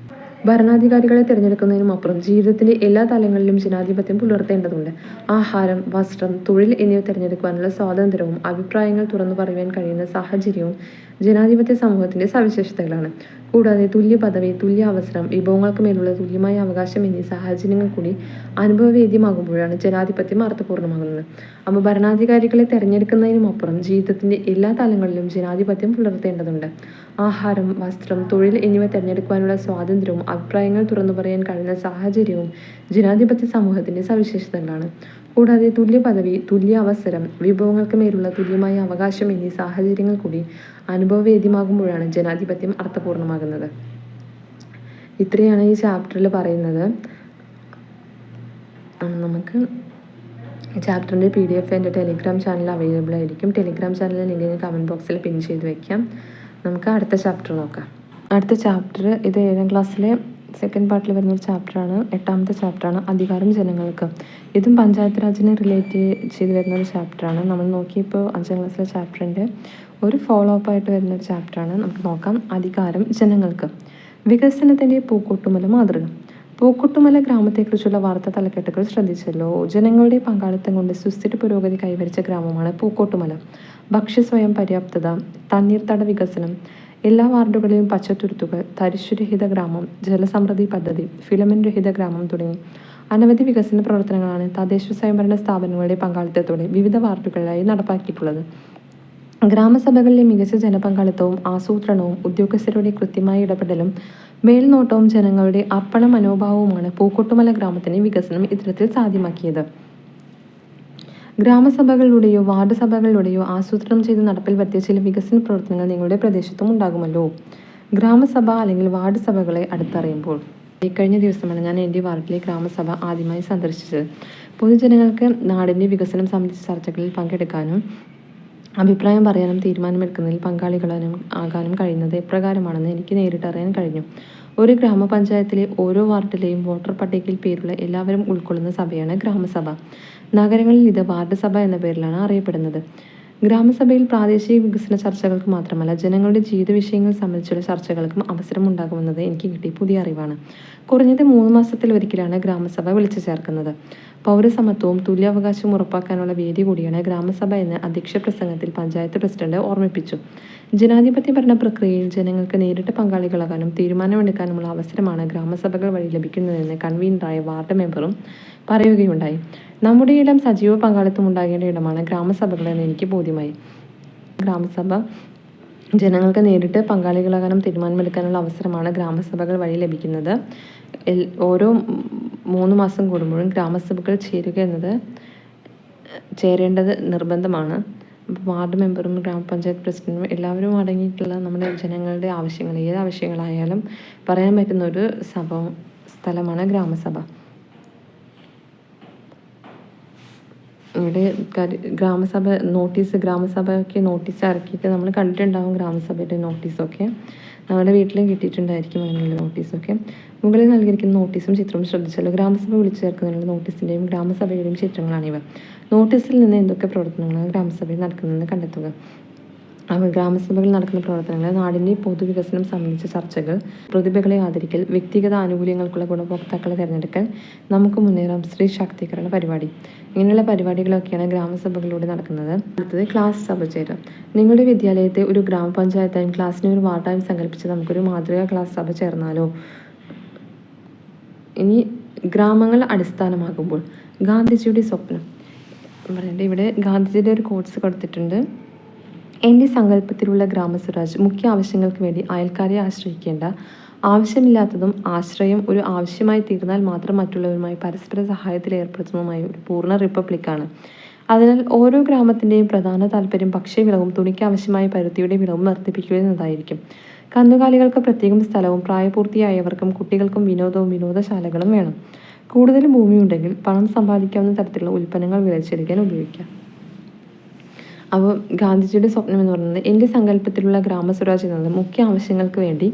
ഭരണാധികാരികളെ തിരഞ്ഞെടുക്കുന്നതിനുമപ്പുറം ജീവിതത്തിൻ്റെ എല്ലാ തലങ്ങളിലും ജനാധിപത്യം പുലർത്തേണ്ടതുണ്ട്. ആഹാരം, വസ്ത്രം, തൊഴിൽ എന്നിവ തിരഞ്ഞെടുക്കുവാനുള്ള സ്വാതന്ത്ര്യവും അഭിപ്രായങ്ങൾ തുറന്നു പറയുവാൻ കഴിയുന്ന സാഹചര്യവും ജനാധിപത്യ സമൂഹത്തിൻ്റെ സവിശേഷതകളാണ്. കൂടാതെ തുല്യ പദവി, തുല്യ അവസരം, വിഭവങ്ങൾക്ക് മേലുള്ള തുല്യമായ അവകാശം എന്നീ സാഹചര്യങ്ങൾ കൂടി അനുഭവവേദ്യമാകുമ്പോഴാണ് ജനാധിപത്യം അർത്ഥപൂർണ്ണമാകുന്നത്. ഭരണാധികാരികളെ തിരഞ്ഞെടുക്കുന്നതിനുമപ്പുറം ജീവിതത്തിൻ്റെ എല്ലാ തലങ്ങളിലും ജനാധിപത്യം പുലർത്തേണ്ടതുണ്ട്. ആഹാരം, വസ്ത്രം, തൊഴിൽ എന്നിവ തിരഞ്ഞെടുക്കുവാനുള്ള സ്വാതന്ത്ര്യവും അഭിപ്രായങ്ങൾ തുറന്നു പറയാൻ കഴിയുന്ന സാഹചര്യവും ജനാധിപത്യ സമൂഹത്തിൻ്റെ സവിശേഷതകളാണ്. കൂടാതെ തുല്യ പദവി, തുല്യ അവസരം, വിഭവങ്ങൾക്ക് മേലുള്ള തുല്യമായ അവകാശം എന്നീ സാഹചര്യങ്ങൾ കൂടി അനുഭവവേദ്യമാകുമ്പോഴാണ് ജനാധിപത്യം അർത്ഥപൂർണ്ണമാകുന്നത്. ഇത്രയാണ് ഈ ചാപ്റ്ററിൽ പറയുന്നത്. നമുക്ക് ചാപ്റ്ററിൻ്റെ PDF എൻ്റെ ടെലിഗ്രാം ചാനൽ അവൈലബിൾ ആയിരിക്കും. ടെലിഗ്രാം ചാനലിൽ ലിങ്ക് ഞാൻ കമൻറ്റ് ബോക്സിൽ പിൻ ചെയ്ത് വയ്ക്കാം. നമുക്ക് അടുത്ത ചാപ്റ്റർ നോക്കാം. അടുത്ത ചാപ്റ്റർ ഇത് 7ാം ക്ലാസ്സിലെ സെക്കൻഡ് പാർട്ടിൽ വരുന്നൊരു ചാപ്റ്ററാണ്. 8ാമത്തെ ചാപ്റ്ററാണ് അധികാരം ജനങ്ങൾക്ക്. ഇതും പഞ്ചായത്ത് രാജിനെ റിലേറ്റ് ചെയ്ത് വരുന്നൊരു ചാപ്റ്ററാണ്. നമ്മൾ നോക്കിയപ്പോൾ 5ാം ക്ലാസ്സിലെ ചാപ്റ്ററിൻ്റെ ഒരു ഫോളോ അപ്പ് ആയിട്ട് വരുന്നൊരു ചാപ്റ്ററാണ്. നമുക്ക് നോക്കാം. അധികാരം ജനങ്ങൾക്ക്. വികസനത്തിൻ്റെ പൂക്കോട്ടുമല മാതൃക. പൂക്കോട്ടുമല ഗ്രാമത്തെക്കുറിച്ചുള്ള വാർത്താ തലക്കെട്ടുകൾ ശ്രദ്ധിച്ചല്ലോ. ജനങ്ങളുടെ പങ്കാളിത്തം കൊണ്ട് സുസ്ഥിര പുരോഗതി കൈവരിച്ച ഗ്രാമമാണ് പൂക്കോട്ടുമല. ഭക്ഷ്യ സ്വയം പര്യാപ്തത, തണ്ണീർത്തട വികസനം, എല്ലാ വാർഡുകളിലും പച്ചത്തുരുത്തുകൾ, തരിശുരഹിത ഗ്രാമം, ജലസമൃദ്ധി പദ്ധതി, ഫിലമെന്റ് രഹിത ഗ്രാമം തുടങ്ങി അനവധി വികസന പ്രവർത്തനങ്ങളാണ് തദ്ദേശ സ്വയംഭരണ സ്ഥാപനങ്ങളുടെ പങ്കാളിത്തത്തോടെ വിവിധ വാർഡുകളിലായി നടപ്പാക്കിയിട്ടുള്ളത്. ഗ്രാമസഭകളിലെ മികച്ച ജനപങ്കാളിത്തവും ആസൂത്രണവും ഉദ്യോഗസ്ഥരുടെ കൃത്യമായ ഇടപെടലും മേൽനോട്ടവും ജനങ്ങളുടെ അർപ്പണ മനോഭാവവുമാണ് പൂക്കോട്ടുമല ഗ്രാമത്തിന്റെ വികസനം ഇത്തരത്തിൽ സാധ്യമാക്കിയത്. ഗ്രാമസഭകളിലൂടെയോ വാർഡ് സഭകളിലൂടെയോ ആസൂത്രണം ചെയ്ത് നടപ്പിൽ വരുത്തിയ ചില വികസന പ്രവർത്തനങ്ങൾ നിങ്ങളുടെ പ്രദേശത്തും ഉണ്ടാകുമല്ലോ. ഗ്രാമസഭ അല്ലെങ്കിൽ വാർഡ് സഭകളെ അടുത്തറിയുമ്പോൾ, കഴിഞ്ഞ ദിവസമാണ് ഞാൻ എൻ്റെ വാർഡിലെ ഗ്രാമസഭ ആദ്യമായി സന്ദർശിച്ചത്. പൊതുജനങ്ങൾക്ക് നാടിൻ്റെ വികസനം സംബന്ധിച്ച ചർച്ചകളിൽ പങ്കെടുക്കാനും അഭിപ്രായം പറയാനും തീരുമാനമെടുക്കുന്നതിൽ പങ്കാളികളാകാനും കഴിയുന്നത് എപ്രകാരമാണെന്ന് എനിക്ക് നേരിട്ടറിയാൻ കഴിഞ്ഞു. ഒരു ഗ്രാമപഞ്ചായത്തിലെ ഓരോ വാർഡിലെയും വോട്ടർ പട്ടികയിൽ പേരുള്ള എല്ലാവരും ഉൾക്കൊള്ളുന്ന സഭയാണ് ഗ്രാമസഭ. നഗരങ്ങളിൽ ഇത് വാർഡ് സഭ എന്ന പേരിലാണ് അറിയപ്പെടുന്നത്. ഗ്രാമസഭയിൽ പ്രാദേശിക വികസന ചർച്ചകൾക്ക് മാത്രമല്ല ജനങ്ങളുടെ ജീവിത വിഷയങ്ങൾ സംബന്ധിച്ചുള്ള ചർച്ചകൾക്കും അവസരമുണ്ടാകുമെന്നത് എനിക്ക് കിട്ടിയ പുതിയ അറിവാണ്. കുറഞ്ഞത് 3 മാസത്തിലൊരിക്കലാണ് ഗ്രാമസഭ വിളിച്ചു ചേർക്കുന്നത്. പൗരസമത്വവും തുല്യാവകാശവും ഉറപ്പാക്കാനുള്ള വേദി കൂടിയാണ് ഗ്രാമസഭ എന്ന് അധ്യക്ഷ പ്രസംഗത്തിൽ പഞ്ചായത്ത് പ്രസിഡന്റ് ഓർമ്മിപ്പിച്ചു. ജനാധിപത്യ ഭരണ പ്രക്രിയയിൽ ജനങ്ങൾക്ക് നേരിട്ട് പങ്കാളികളാകാനും തീരുമാനമെടുക്കാനുമുള്ള അവസരമാണ് ഗ്രാമസഭകൾ വഴി ലഭിക്കുന്നതെന്ന് കൺവീനറായ വാർഡ് മെമ്പറും പറയുകയുണ്ടായി. നമ്മുടെ ഇടം സജീവ പങ്കാളിത്തം ഉണ്ടാകേണ്ട ഇടമാണ് ഗ്രാമസഭകളെന്ന് എനിക്ക് ബോധ്യമായി. ഗ്രാമസഭ ജനങ്ങൾക്ക് നേരിട്ട് പങ്കാളികളാകാനും തീരുമാനമെടുക്കാനുള്ള അവസരമാണ് ഗ്രാമസഭകൾ വഴി ലഭിക്കുന്നത്. ഓരോ 3 മാസം കൂടുമ്പോഴും ഗ്രാമസഭകൾ ചേരേണ്ടത് നിർബന്ധമാണ്. വാർഡ് മെമ്പറും ഗ്രാമപഞ്ചായത്ത് പ്രസിഡന്റും എല്ലാവരും അടങ്ങിയിട്ടുള്ള നമ്മുടെ ജനങ്ങളുടെ ആവശ്യങ്ങൾ, ഏത് ആവശ്യങ്ങളായാലും പറയാൻ പറ്റുന്ന ഒരു സ്ഥലമാണ് ഗ്രാമസഭ. ഇവിടെ ഗ്രാമസഭ ഗ്രാമസഭയ്ക്ക് നോട്ടീസ് ഇറക്കിയിട്ട് നമ്മൾ കണ്ടിട്ടുണ്ടാകും. ഗ്രാമസഭയുടെ നോട്ടീസൊക്കെ നമ്മുടെ വീട്ടിലും കിട്ടിയിട്ടുണ്ടായിരിക്കും അങ്ങനെയുള്ള നോട്ടീസൊക്കെ. മുകളിൽ നൽകിയിരിക്കുന്ന നോട്ടീസും ചിത്രവും ശ്രദ്ധിച്ചാൽ ഗ്രാമസഭ വിളിച്ചു ചേർക്കുന്നതിനുള്ള നോട്ടീസിൻ്റെയും ഗ്രാമസഭയുടെയും ചിത്രങ്ങളാണിവ. നോട്ടീസിൽ നിന്ന് എന്തൊക്കെ പ്രവർത്തനങ്ങളാണ് ഗ്രാമസഭയിൽ നടക്കുന്നതെന്ന് കണ്ടെത്തുക. ഗ്രാമസഭകളിൽ നടക്കുന്ന പ്രവർത്തനങ്ങൾ: നാടിൻ്റെ പൊതുവികസനം സംബന്ധിച്ച ചർച്ചകൾ, പ്രതിഭകളെ ആദരിക്കൽ, വ്യക്തിഗത ആനുകൂല്യങ്ങൾക്കുള്ള ഗുണഭോക്താക്കളെ തിരഞ്ഞെടുക്കൽ, നമുക്ക് മുന്നേറാം, സ്ത്രീ ശാക്തീകരണ പരിപാടി. ഇങ്ങനെയുള്ള പരിപാടികളൊക്കെയാണ് ഗ്രാമസഭകളിലൂടെ നടക്കുന്നത്. അടുത്തത് ക്ലാസ് സഭ ചേരാം. നിങ്ങളുടെ വിദ്യാലയത്തെ ഒരു ഗ്രാമപഞ്ചായത്തായും ക്ലാസ്സിനെ ഒരു വാർഡായും സങ്കല്പിച്ച് നമുക്കൊരു മാതൃകാ ക്ലാസ് സഭ ചേർന്നാലോ? ഇനി ഗ്രാമങ്ങൾ അടിസ്ഥാനമാകുമ്പോൾ ഗാന്ധിജിയുടെ സ്വപ്നം പറയുന്നത്, ഇവിടെ ഗാന്ധിജിയുടെ ഒരു കോട്സ് കൊടുത്തിട്ടുണ്ട്. എൻ്റെ സങ്കല്പത്തിലുള്ള ഗ്രാമസ്വരാജ് മുഖ്യ ആവശ്യങ്ങൾക്ക് വേണ്ടി അയൽക്കാരെ ആശ്രയിക്കേണ്ട, ആവശ്യമില്ലാത്തതും ആശ്രയം ഒരു ആവശ്യമായി തീർന്നാൽ മാത്രം മറ്റുള്ളവരുമായി പരസ്പര സഹായത്തിൽ ഏർപ്പെടുത്തുന്നതുമായ ഒരു പൂർണ്ണ റിപ്പബ്ലിക്കാണ്. അതിനാൽ ഓരോ ഗ്രാമത്തിൻ്റെയും പ്രധാന താല്പര്യം ഭക്ഷ്യവിളവും തുണിക്ക് ആവശ്യമായ പരുത്തിയുടെ വിളവും വർദ്ധിപ്പിക്കുക എന്നതായിരിക്കും. കന്നുകാലികൾക്ക് പ്രത്യേകം സ്ഥലവും പ്രായപൂർത്തിയായവർക്കും കുട്ടികൾക്കും വിനോദവും വിനോദശാലകളും വേണം. കൂടുതൽ ഭൂമിയുണ്ടെങ്കിൽ പണം സമ്പാദിക്കാവുന്ന തരത്തിലുള്ള ഉൽപ്പന്നങ്ങൾ വിളയിച്ചെടുക്കാൻ ഉപയോഗിക്കാം. അപ്പോൾ ഗാന്ധിജിയുടെ സ്വപ്നം എന്ന് പറയുന്നത്, എൻ്റെ സങ്കല്പത്തിലുള്ള ഗ്രാമസ്വരാജ് എന്നത് മുഖ്യ ആവശ്യങ്ങൾക്ക് വേണ്ടി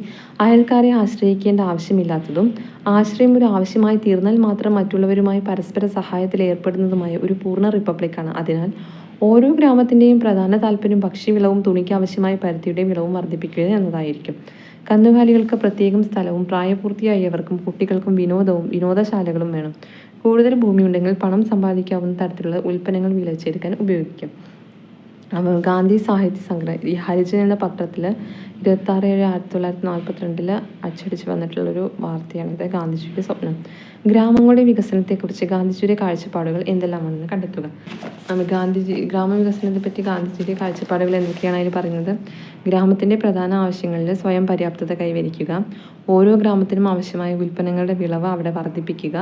അയൽക്കാരെ ആശ്രയിക്കേണ്ട ആവശ്യമില്ലാത്തതും ആശ്രയം ഒരു ആവശ്യമായി തീർന്നാൽ മാത്രം മറ്റുള്ളവരുമായി പരസ്പര സഹായത്തിൽ ഏർപ്പെടുന്നതുമായ ഒരു പൂർണ്ണ റിപ്പബ്ലിക്കാണ്. അതിനാൽ ഓരോ ഗ്രാമത്തിൻ്റെയും പ്രധാന താല്പര്യം ഭക്ഷ്യവിളവും തുണിക്ക് ആവശ്യമായ പരുത്തിയുടെ വിളവും വർദ്ധിപ്പിക്കുക എന്നതായിരിക്കും. കന്നുകാലികൾക്ക് പ്രത്യേകം സ്ഥലവും പ്രായപൂർത്തിയായവർക്കും കുട്ടികൾക്കും വിനോദവും വിനോദശാലകളും വേണം. കൂടുതൽ ഭൂമിയുണ്ടെങ്കിൽ പണം സമ്പാദിക്കാവുന്ന തരത്തിലുള്ള ഉൽപ്പന്നങ്ങൾ വിളയിച്ചെടുക്കാൻ ഉപയോഗിക്കും. അപ്പോൾ ഗാന്ധി സാഹിത്യ സംഗ്രഹം, ഈ ഹരിജൻ എന്ന പത്രത്തിൽ 26/7/1942 അച്ചടിച്ച് വന്നിട്ടുള്ളൊരു വാർത്തയാണിത്. ഗാന്ധിജിയുടെ സ്വപ്നം. ഗ്രാമങ്ങളുടെ വികസനത്തെക്കുറിച്ച് ഗാന്ധിജിയുടെ കാഴ്ചപ്പാടുകൾ എന്തെല്ലാമാണെന്ന് കണ്ടെത്തുക. ഗ്രാമവികസനത്തെ പറ്റി ഗാന്ധിജിയുടെ കാഴ്ചപ്പാടുകൾ എന്തൊക്കെയാണ് അതിൽ പറയുന്നത്? ഗ്രാമത്തിൻ്റെ പ്രധാന ആവശ്യങ്ങളിൽ സ്വയം പര്യാപ്തത കൈവരിക്കുക, ഓരോ ഗ്രാമത്തിനും ആവശ്യമായ ഉൽപ്പന്നങ്ങളുടെ വിളവ് അവിടെ വർദ്ധിപ്പിക്കുക,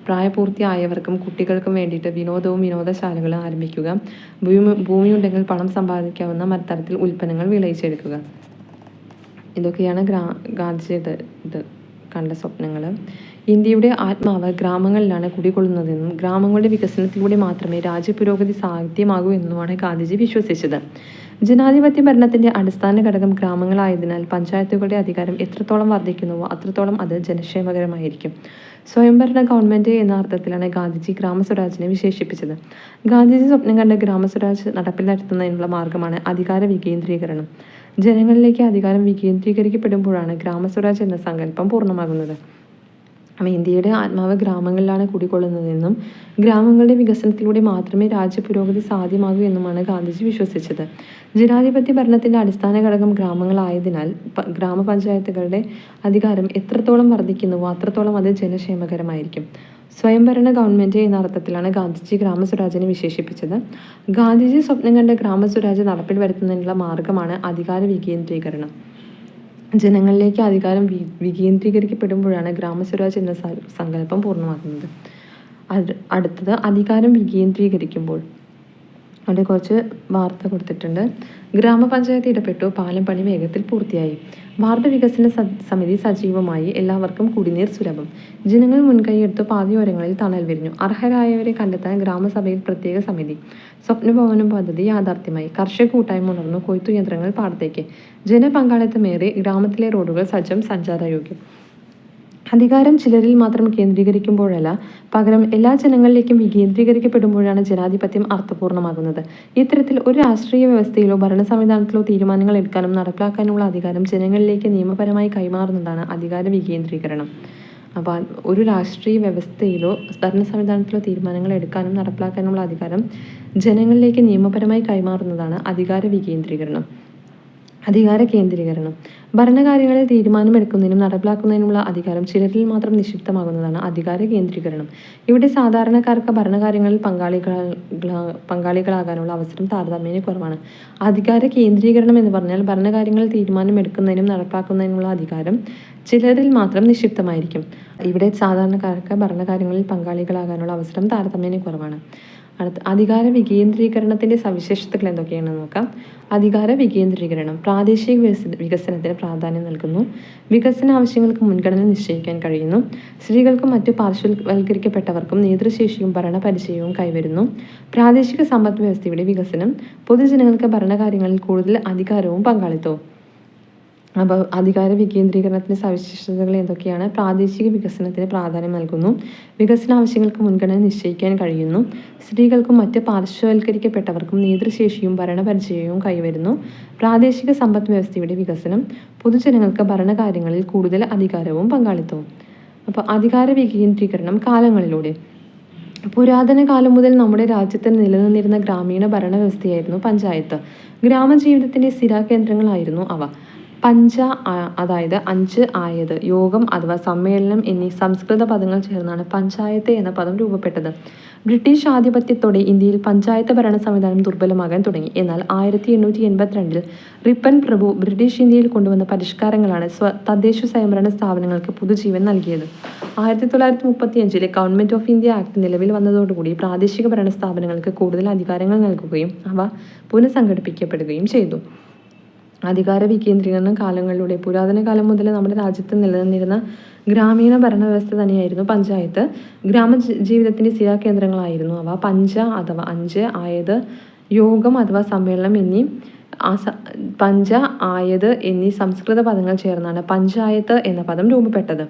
പ്രായപൂർത്തിയായവർക്കും കുട്ടികൾക്കും വേണ്ടിയിട്ട് വിനോദവും വിനോദശാലകളും ആരംഭിക്കുക, ഭൂമിയുണ്ടെങ്കിൽ പണം സമ്പാദിക്കാവുന്ന തരത്തിൽ ഉൽപ്പന്നങ്ങൾ വിളയിച്ചെടുക്കുക. ഇതൊക്കെയാണ് ഗാന്ധിജിയുടെ കണ്ട സ്വപ്നങ്ങൾ. ഇന്ത്യയുടെ ആത്മാവ് ഗ്രാമങ്ങളിലാണ് കുടികൊള്ളുന്നതെന്നും ഗ്രാമങ്ങളുടെ വികസനത്തിലൂടെ മാത്രമേ രാജ്യപുരോഗതി സാധ്യമാകൂ എന്നുമാണ് ഗാന്ധിജി വിശ്വസിച്ചത്. ജനാധിപത്യ ഭരണത്തിൻ്റെ അടിസ്ഥാന ഘടകം ഗ്രാമങ്ങളായതിനാൽ പഞ്ചായത്തുകളുടെ അധികാരം എത്രത്തോളം വർദ്ധിക്കുന്നുവോ അത്രത്തോളം അത് ജനക്ഷേമകരമായിരിക്കും. സ്വയംഭരണ ഗവൺമെൻറ് എന്ന അർത്ഥത്തിലാണ് ഗാന്ധിജി ഗ്രാമസ്വരാജിനെ വിശേഷിപ്പിച്ചത്. ഗാന്ധിജി സ്വപ്നം കണ്ട ഗ്രാമസ്വരാജ് നടപ്പിലാക്കുന്നതിനുള്ള മാർഗമാണ് അധികാര വികേന്ദ്രീകരണം. ജനങ്ങളിലേക്ക് അധികാരം വികേന്ദ്രീകരിക്കപ്പെടുമ്പോഴാണ് ഗ്രാമസ്വരാജ് എന്ന സങ്കല്പം പൂർണ്ണമാകുന്നത്. ഇന്ത്യയുടെ ആത്മാവ് ഗ്രാമങ്ങളിലാണ് കുടികൊള്ളുന്നതെന്നും ഗ്രാമങ്ങളുടെ വികസനത്തിലൂടെ മാത്രമേ രാജ്യപുരോഗതി സാധ്യമാകൂ എന്നുമാണ് ഗാന്ധിജി വിശ്വസിച്ചത്. ജനാധിപത്യ ഭരണത്തിൻ്റെ അടിസ്ഥാന ഘടകം ഗ്രാമങ്ങളായതിനാൽ ഗ്രാമപഞ്ചായത്തുകളുടെ അധികാരം എത്രത്തോളം വർദ്ധിക്കുന്നുവോ അത്രത്തോളം അത് ജനക്ഷേമകരമായിരിക്കും. സ്വയംഭരണ ഗവൺമെൻറ് എന്ന അർത്ഥത്തിലാണ് ഗാന്ധിജി ഗ്രാമസ്വരാജിനെ വിശേഷിപ്പിച്ചത്. ഗാന്ധിജി സ്വപ്നം കണ്ട ഗ്രാമസ്വരാജ് നടപ്പിൽ വരുത്തുന്നതിനുള്ള മാർഗമാണ് അധികാര വികേന്ദ്രീകരണം. ജനങ്ങളിലേക്ക് അധികാരം വികേന്ദ്രീകരിക്കപ്പെടുമ്പോഴാണ് ഗ്രാമസ്വരാജ് എന്ന സങ്കല്പം പൂർണ്ണമാകുന്നത്. അടുത്തത് അധികാരം വികേന്ദ്രീകരിക്കുമ്പോൾ. അവിടെ കുറച്ച് വാർത്ത കൊടുത്തിട്ടുണ്ട്. ഗ്രാമപഞ്ചായത്ത് ഇടപെട്ടു, പാലം പണി വേഗത്തിൽ പൂർത്തിയായി. വാർഡ് വികസന സമിതി സജീവമായി, എല്ലാവർക്കും കുടിനീർ സുലഭം. ജനങ്ങൾ മുൻകൈയെടുത്തു, പാതയോരങ്ങളിൽ തണൽ വിരിഞ്ഞു. അർഹരായവരെ കണ്ടെത്താൻ ഗ്രാമസഭയിൽ പ്രത്യേക സമിതി. സ്വപ്നഭവനം പദ്ധതി യാഥാർത്ഥ്യമായി. കർഷക കൂട്ടായ്മ ഉണർന്നു, കൊയ്ത്തു യന്ത്രങ്ങൾ പാടത്തേക്ക്. ജനപങ്കാളിത്തമേറെ, ഗ്രാമത്തിലെ റോഡുകൾ സജ്ജം, സഞ്ചാരയോഗ്യം. അധികാരം ചിലരിൽ മാത്രം കേന്ദ്രീകരിക്കുമ്പോഴല്ല, പകരം എല്ലാ ജനങ്ങളിലേക്കും വികേന്ദ്രീകരിക്കപ്പെടുമ്പോഴാണ് ജനാധിപത്യം അർത്ഥപൂർണ്ണമാകുന്നത്. ഇത്തരത്തിൽ ഒരു രാഷ്ട്രീയ വ്യവസ്ഥയിലോ ഭരണ സംവിധാനത്തിലോ തീരുമാനങ്ങൾ എടുക്കാനും നടപ്പിലാക്കാനുമുള്ള അധികാരം ജനങ്ങളിലേക്ക് നിയമപരമായി കൈമാറുന്നതാണ് അധികാര വികേന്ദ്രീകരണം. അപ്പോൾ ഒരു രാഷ്ട്രീയ വ്യവസ്ഥയിലോ ഭരണ സംവിധാനത്തിലോ തീരുമാനങ്ങൾ എടുക്കാനും നടപ്പിലാക്കാനുമുള്ള അധികാരം ജനങ്ങളിലേക്ക് നിയമപരമായി കൈമാറുന്നതാണ് അധികാര വികേന്ദ്രീകരണം. അധികാര കേന്ദ്രീകരണം. ഭരണകാര്യങ്ങളിൽ തീരുമാനമെടുക്കുന്നതിനും നടപ്പിലാക്കുന്നതിനുമുള്ള അധികാരം ചിലരിൽ മാത്രം നിക്ഷിപ്തമാകുന്നതാണ് അധികാര കേന്ദ്രീകരണം. ഇവിടെ സാധാരണക്കാർക്ക് ഭരണകാര്യങ്ങളിൽ പങ്കാളികളാകാനുള്ള അവസരം താരതമ്യേന കുറവാണ്. അധികാര കേന്ദ്രീകരണം എന്ന് പറഞ്ഞാൽ ഭരണകാര്യങ്ങളിൽ തീരുമാനമെടുക്കുന്നതിനും നടപ്പാക്കുന്നതിനുമുള്ള അധികാരം ചിലരിൽ മാത്രം നിക്ഷിപ്തമായിരിക്കും. ഇവിടെ സാധാരണക്കാർക്ക് ഭരണകാര്യങ്ങളിൽ പങ്കാളികളാകാനുള്ള അവസരം താരതമ്യേന കുറവാണ്. അടുത്ത അധികാര വികേന്ദ്രീകരണത്തിൻ്റെ സവിശേഷതകൾ എന്തൊക്കെയാണെന്ന് നോക്കാം. അധികാര വികേന്ദ്രീകരണം പ്രാദേശിക വികസനത്തിന് പ്രാധാന്യം നൽകുന്നു. വികസന ആവശ്യങ്ങൾക്ക് മുൻഗണന നിശ്ചയിക്കാൻ കഴിയുന്നു. സ്ത്രീകൾക്കും മറ്റു പാർശ്വവൽക്കരിക്കപ്പെട്ടവർക്കും നേതൃശേഷിയും ഭരണപരിചയവും കൈവരുന്നു. പ്രാദേശിക സമ്പദ് വ്യവസ്ഥയുടെ വികസനം പൊതുജനങ്ങൾക്ക് ഭരണകാര്യങ്ങളിൽ കൂടുതൽ അധികാരവും പങ്കാളിത്തവും. അപ്പോൾ അധികാര വികേന്ദ്രീകരണത്തിൻ്റെ സവിശേഷതകൾ എന്തൊക്കെയാണ്? പ്രാദേശിക വികസനത്തിന് പ്രാധാന്യം നൽകുന്നു. വികസന ആവശ്യങ്ങൾക്ക് മുൻഗണന നിശ്ചയിക്കാൻ കഴിയുന്നു. സ്ത്രീകൾക്കും മറ്റ് പാർശ്വവൽക്കരിക്കപ്പെട്ടവർക്കും നേതൃശേഷിയും ഭരണപരിചയവും കൈവരുന്നു. പ്രാദേശിക സമ്പദ് വ്യവസ്ഥയുടെ വികസനം പൊതുജനങ്ങൾക്ക് ഭരണകാര്യങ്ങളിൽ കൂടുതൽ അധികാരവും പങ്കാളിത്തവും. അപ്പോൾ അധികാര വികേന്ദ്രീകരണം കാലങ്ങളിലൂടെ പുരാതന കാലം മുതൽ നമ്മുടെ രാജ്യത്ത് നിലനിന്നിരുന്ന ഗ്രാമീണ ഭരണവ്യവസ്ഥയായിരുന്നു പഞ്ചായത്ത്. ഗ്രാമജീവിതത്തിൻ്റെ സ്ഥിരകേന്ദ്രങ്ങളായിരുന്നു അവ. അതായത് 5 ആയത്, യോഗം അഥവാ സമ്മേളനം എന്നീ സംസ്കൃത പദങ്ങൾ ചേർന്നാണ് പഞ്ചായത്ത് എന്ന പദം രൂപപ്പെട്ടത്. ബ്രിട്ടീഷ് ആധിപത്യത്തോടെ ഇന്ത്യയിൽ പഞ്ചായത്ത് ഭരണ സംവിധാനം ദുർബലമാകാൻ തുടങ്ങി. എന്നാൽ 1882 റിപ്പൺ പ്രഭു ബ്രിട്ടീഷ് ഇന്ത്യയിൽ കൊണ്ടുവന്ന പരിഷ്കാരങ്ങളാണ് തദ്ദേശ സ്വയംഭരണ സ്ഥാപനങ്ങൾക്ക് പുതുജീവൻ നൽകിയത്. 1935 ഗവൺമെൻറ് ഓഫ് ഇന്ത്യ ആക്ട് നിലവിൽ വന്നതോടുകൂടി പ്രാദേശിക ഭരണ സ്ഥാപനങ്ങൾക്ക് കൂടുതൽ അധികാരങ്ങൾ നൽകുകയും അവ പുനഃസംഘടിപ്പിക്കപ്പെടുകയും ചെയ്തു. അധികാര വികേന്ദ്രീകരണം കാലങ്ങളിലൂടെ പുരാതന കാലം മുതൽ നമ്മുടെ രാജ്യത്ത് നിലനിന്നിരുന്ന ഗ്രാമീണ ഭരണവ്യവസ്ഥ തന്നെയായിരുന്നു പഞ്ചായത്ത്. ഗ്രാമജീവിതത്തിൻ്റെ സ്ഥിരകേന്ദ്രങ്ങളായിരുന്നു അവ. 5 ആയത്, യോഗം അഥവാ സമ്മേളനം എന്നീ സംസ്കൃത പദങ്ങൾ ചേർന്നാണ് പഞ്ചായത്ത് എന്ന പദം രൂപപ്പെട്ടത്.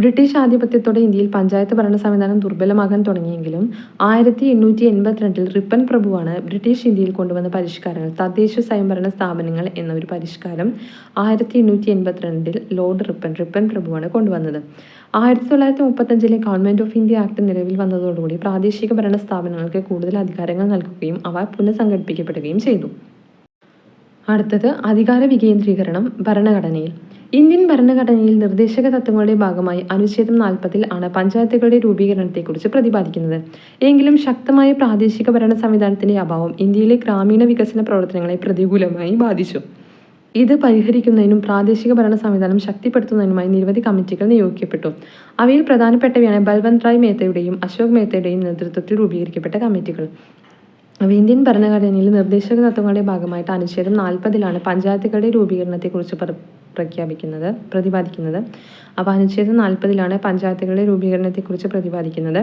ബ്രിട്ടീഷ് ആധിപത്യത്തോടെ ഇന്ത്യയിൽ പഞ്ചായത്ത് ഭരണ സംവിധാനം ദുർബലമാകാൻ തുടങ്ങിയെങ്കിലും 1882 റിപ്പൺ പ്രഭുവാണ് ബ്രിട്ടീഷ് ഇന്ത്യയിൽ കൊണ്ടുവന്ന പരിഷ്കാരങ്ങൾ തദ്ദേശ സ്വയംഭരണ സ്ഥാപനങ്ങൾ എന്ന ഒരു പരിഷ്കാരം 1882 ലോർഡ് റിപ്പൺ പ്രഭുവാണ് കൊണ്ടുവന്നത്. 1935 ഗവൺമെൻറ് ഓഫ് ഇന്ത്യ ആക്ട് നിലവിൽ വന്നതോടുകൂടി പ്രാദേശിക ഭരണ സ്ഥാപനങ്ങൾക്ക് കൂടുതൽ അധികാരങ്ങൾ നൽകുകയും അവ പുനഃസംഘടിപ്പിക്കപ്പെടുകയും ചെയ്തു. അടുത്തത് അധികാര വികേന്ദ്രീകരണം ഭരണഘടനയിൽ. ഇന്ത്യൻ ഭരണഘടനയിൽ നിർദ്ദേശക തത്വങ്ങളുടെ ഭാഗമായി അനുച്ഛേദം 40 ആണ് പഞ്ചായത്തുകളുടെ രൂപീകരണത്തെക്കുറിച്ച് പ്രതിപാദിക്കുന്നത്. എങ്കിലും ശക്തമായ പ്രാദേശിക ഭരണ സംവിധാനത്തിൻ്റെ അഭാവം ഇന്ത്യയിലെ ഗ്രാമീണ വികസന പ്രവർത്തനങ്ങളെ പ്രതികൂലമായി ബാധിച്ചു. ഇത് പരിഹരിക്കുന്നതിനും പ്രാദേശിക ഭരണ സംവിധാനം ശക്തിപ്പെടുത്തുന്നതിനുമായി നിരവധി കമ്മിറ്റികൾ നിയോഗിക്കപ്പെട്ടു. അവയിൽ പ്രധാനപ്പെട്ടവയാണ് ബൽവന്ത് റായ് മേത്തയുടെയും അശോക് മേത്തയുടെയും നേതൃത്വത്തിൽ രൂപീകരിക്കപ്പെട്ട കമ്മിറ്റികൾ. ഇന്ത്യൻ ഭരണഘടനയിൽ നിർദ്ദേശക തത്വങ്ങളുടെ ഭാഗമായിട്ട് അനുച്ഛേദം 40 പഞ്ചായത്തുകളുടെ രൂപീകരണത്തെക്കുറിച്ച് പ്രതിപാദിക്കുന്നത്. അപ്പോൾ അനുച്ഛേദം 40 പഞ്ചായത്തുകളുടെ രൂപീകരണത്തെക്കുറിച്ച് പ്രതിപാദിക്കുന്നത്.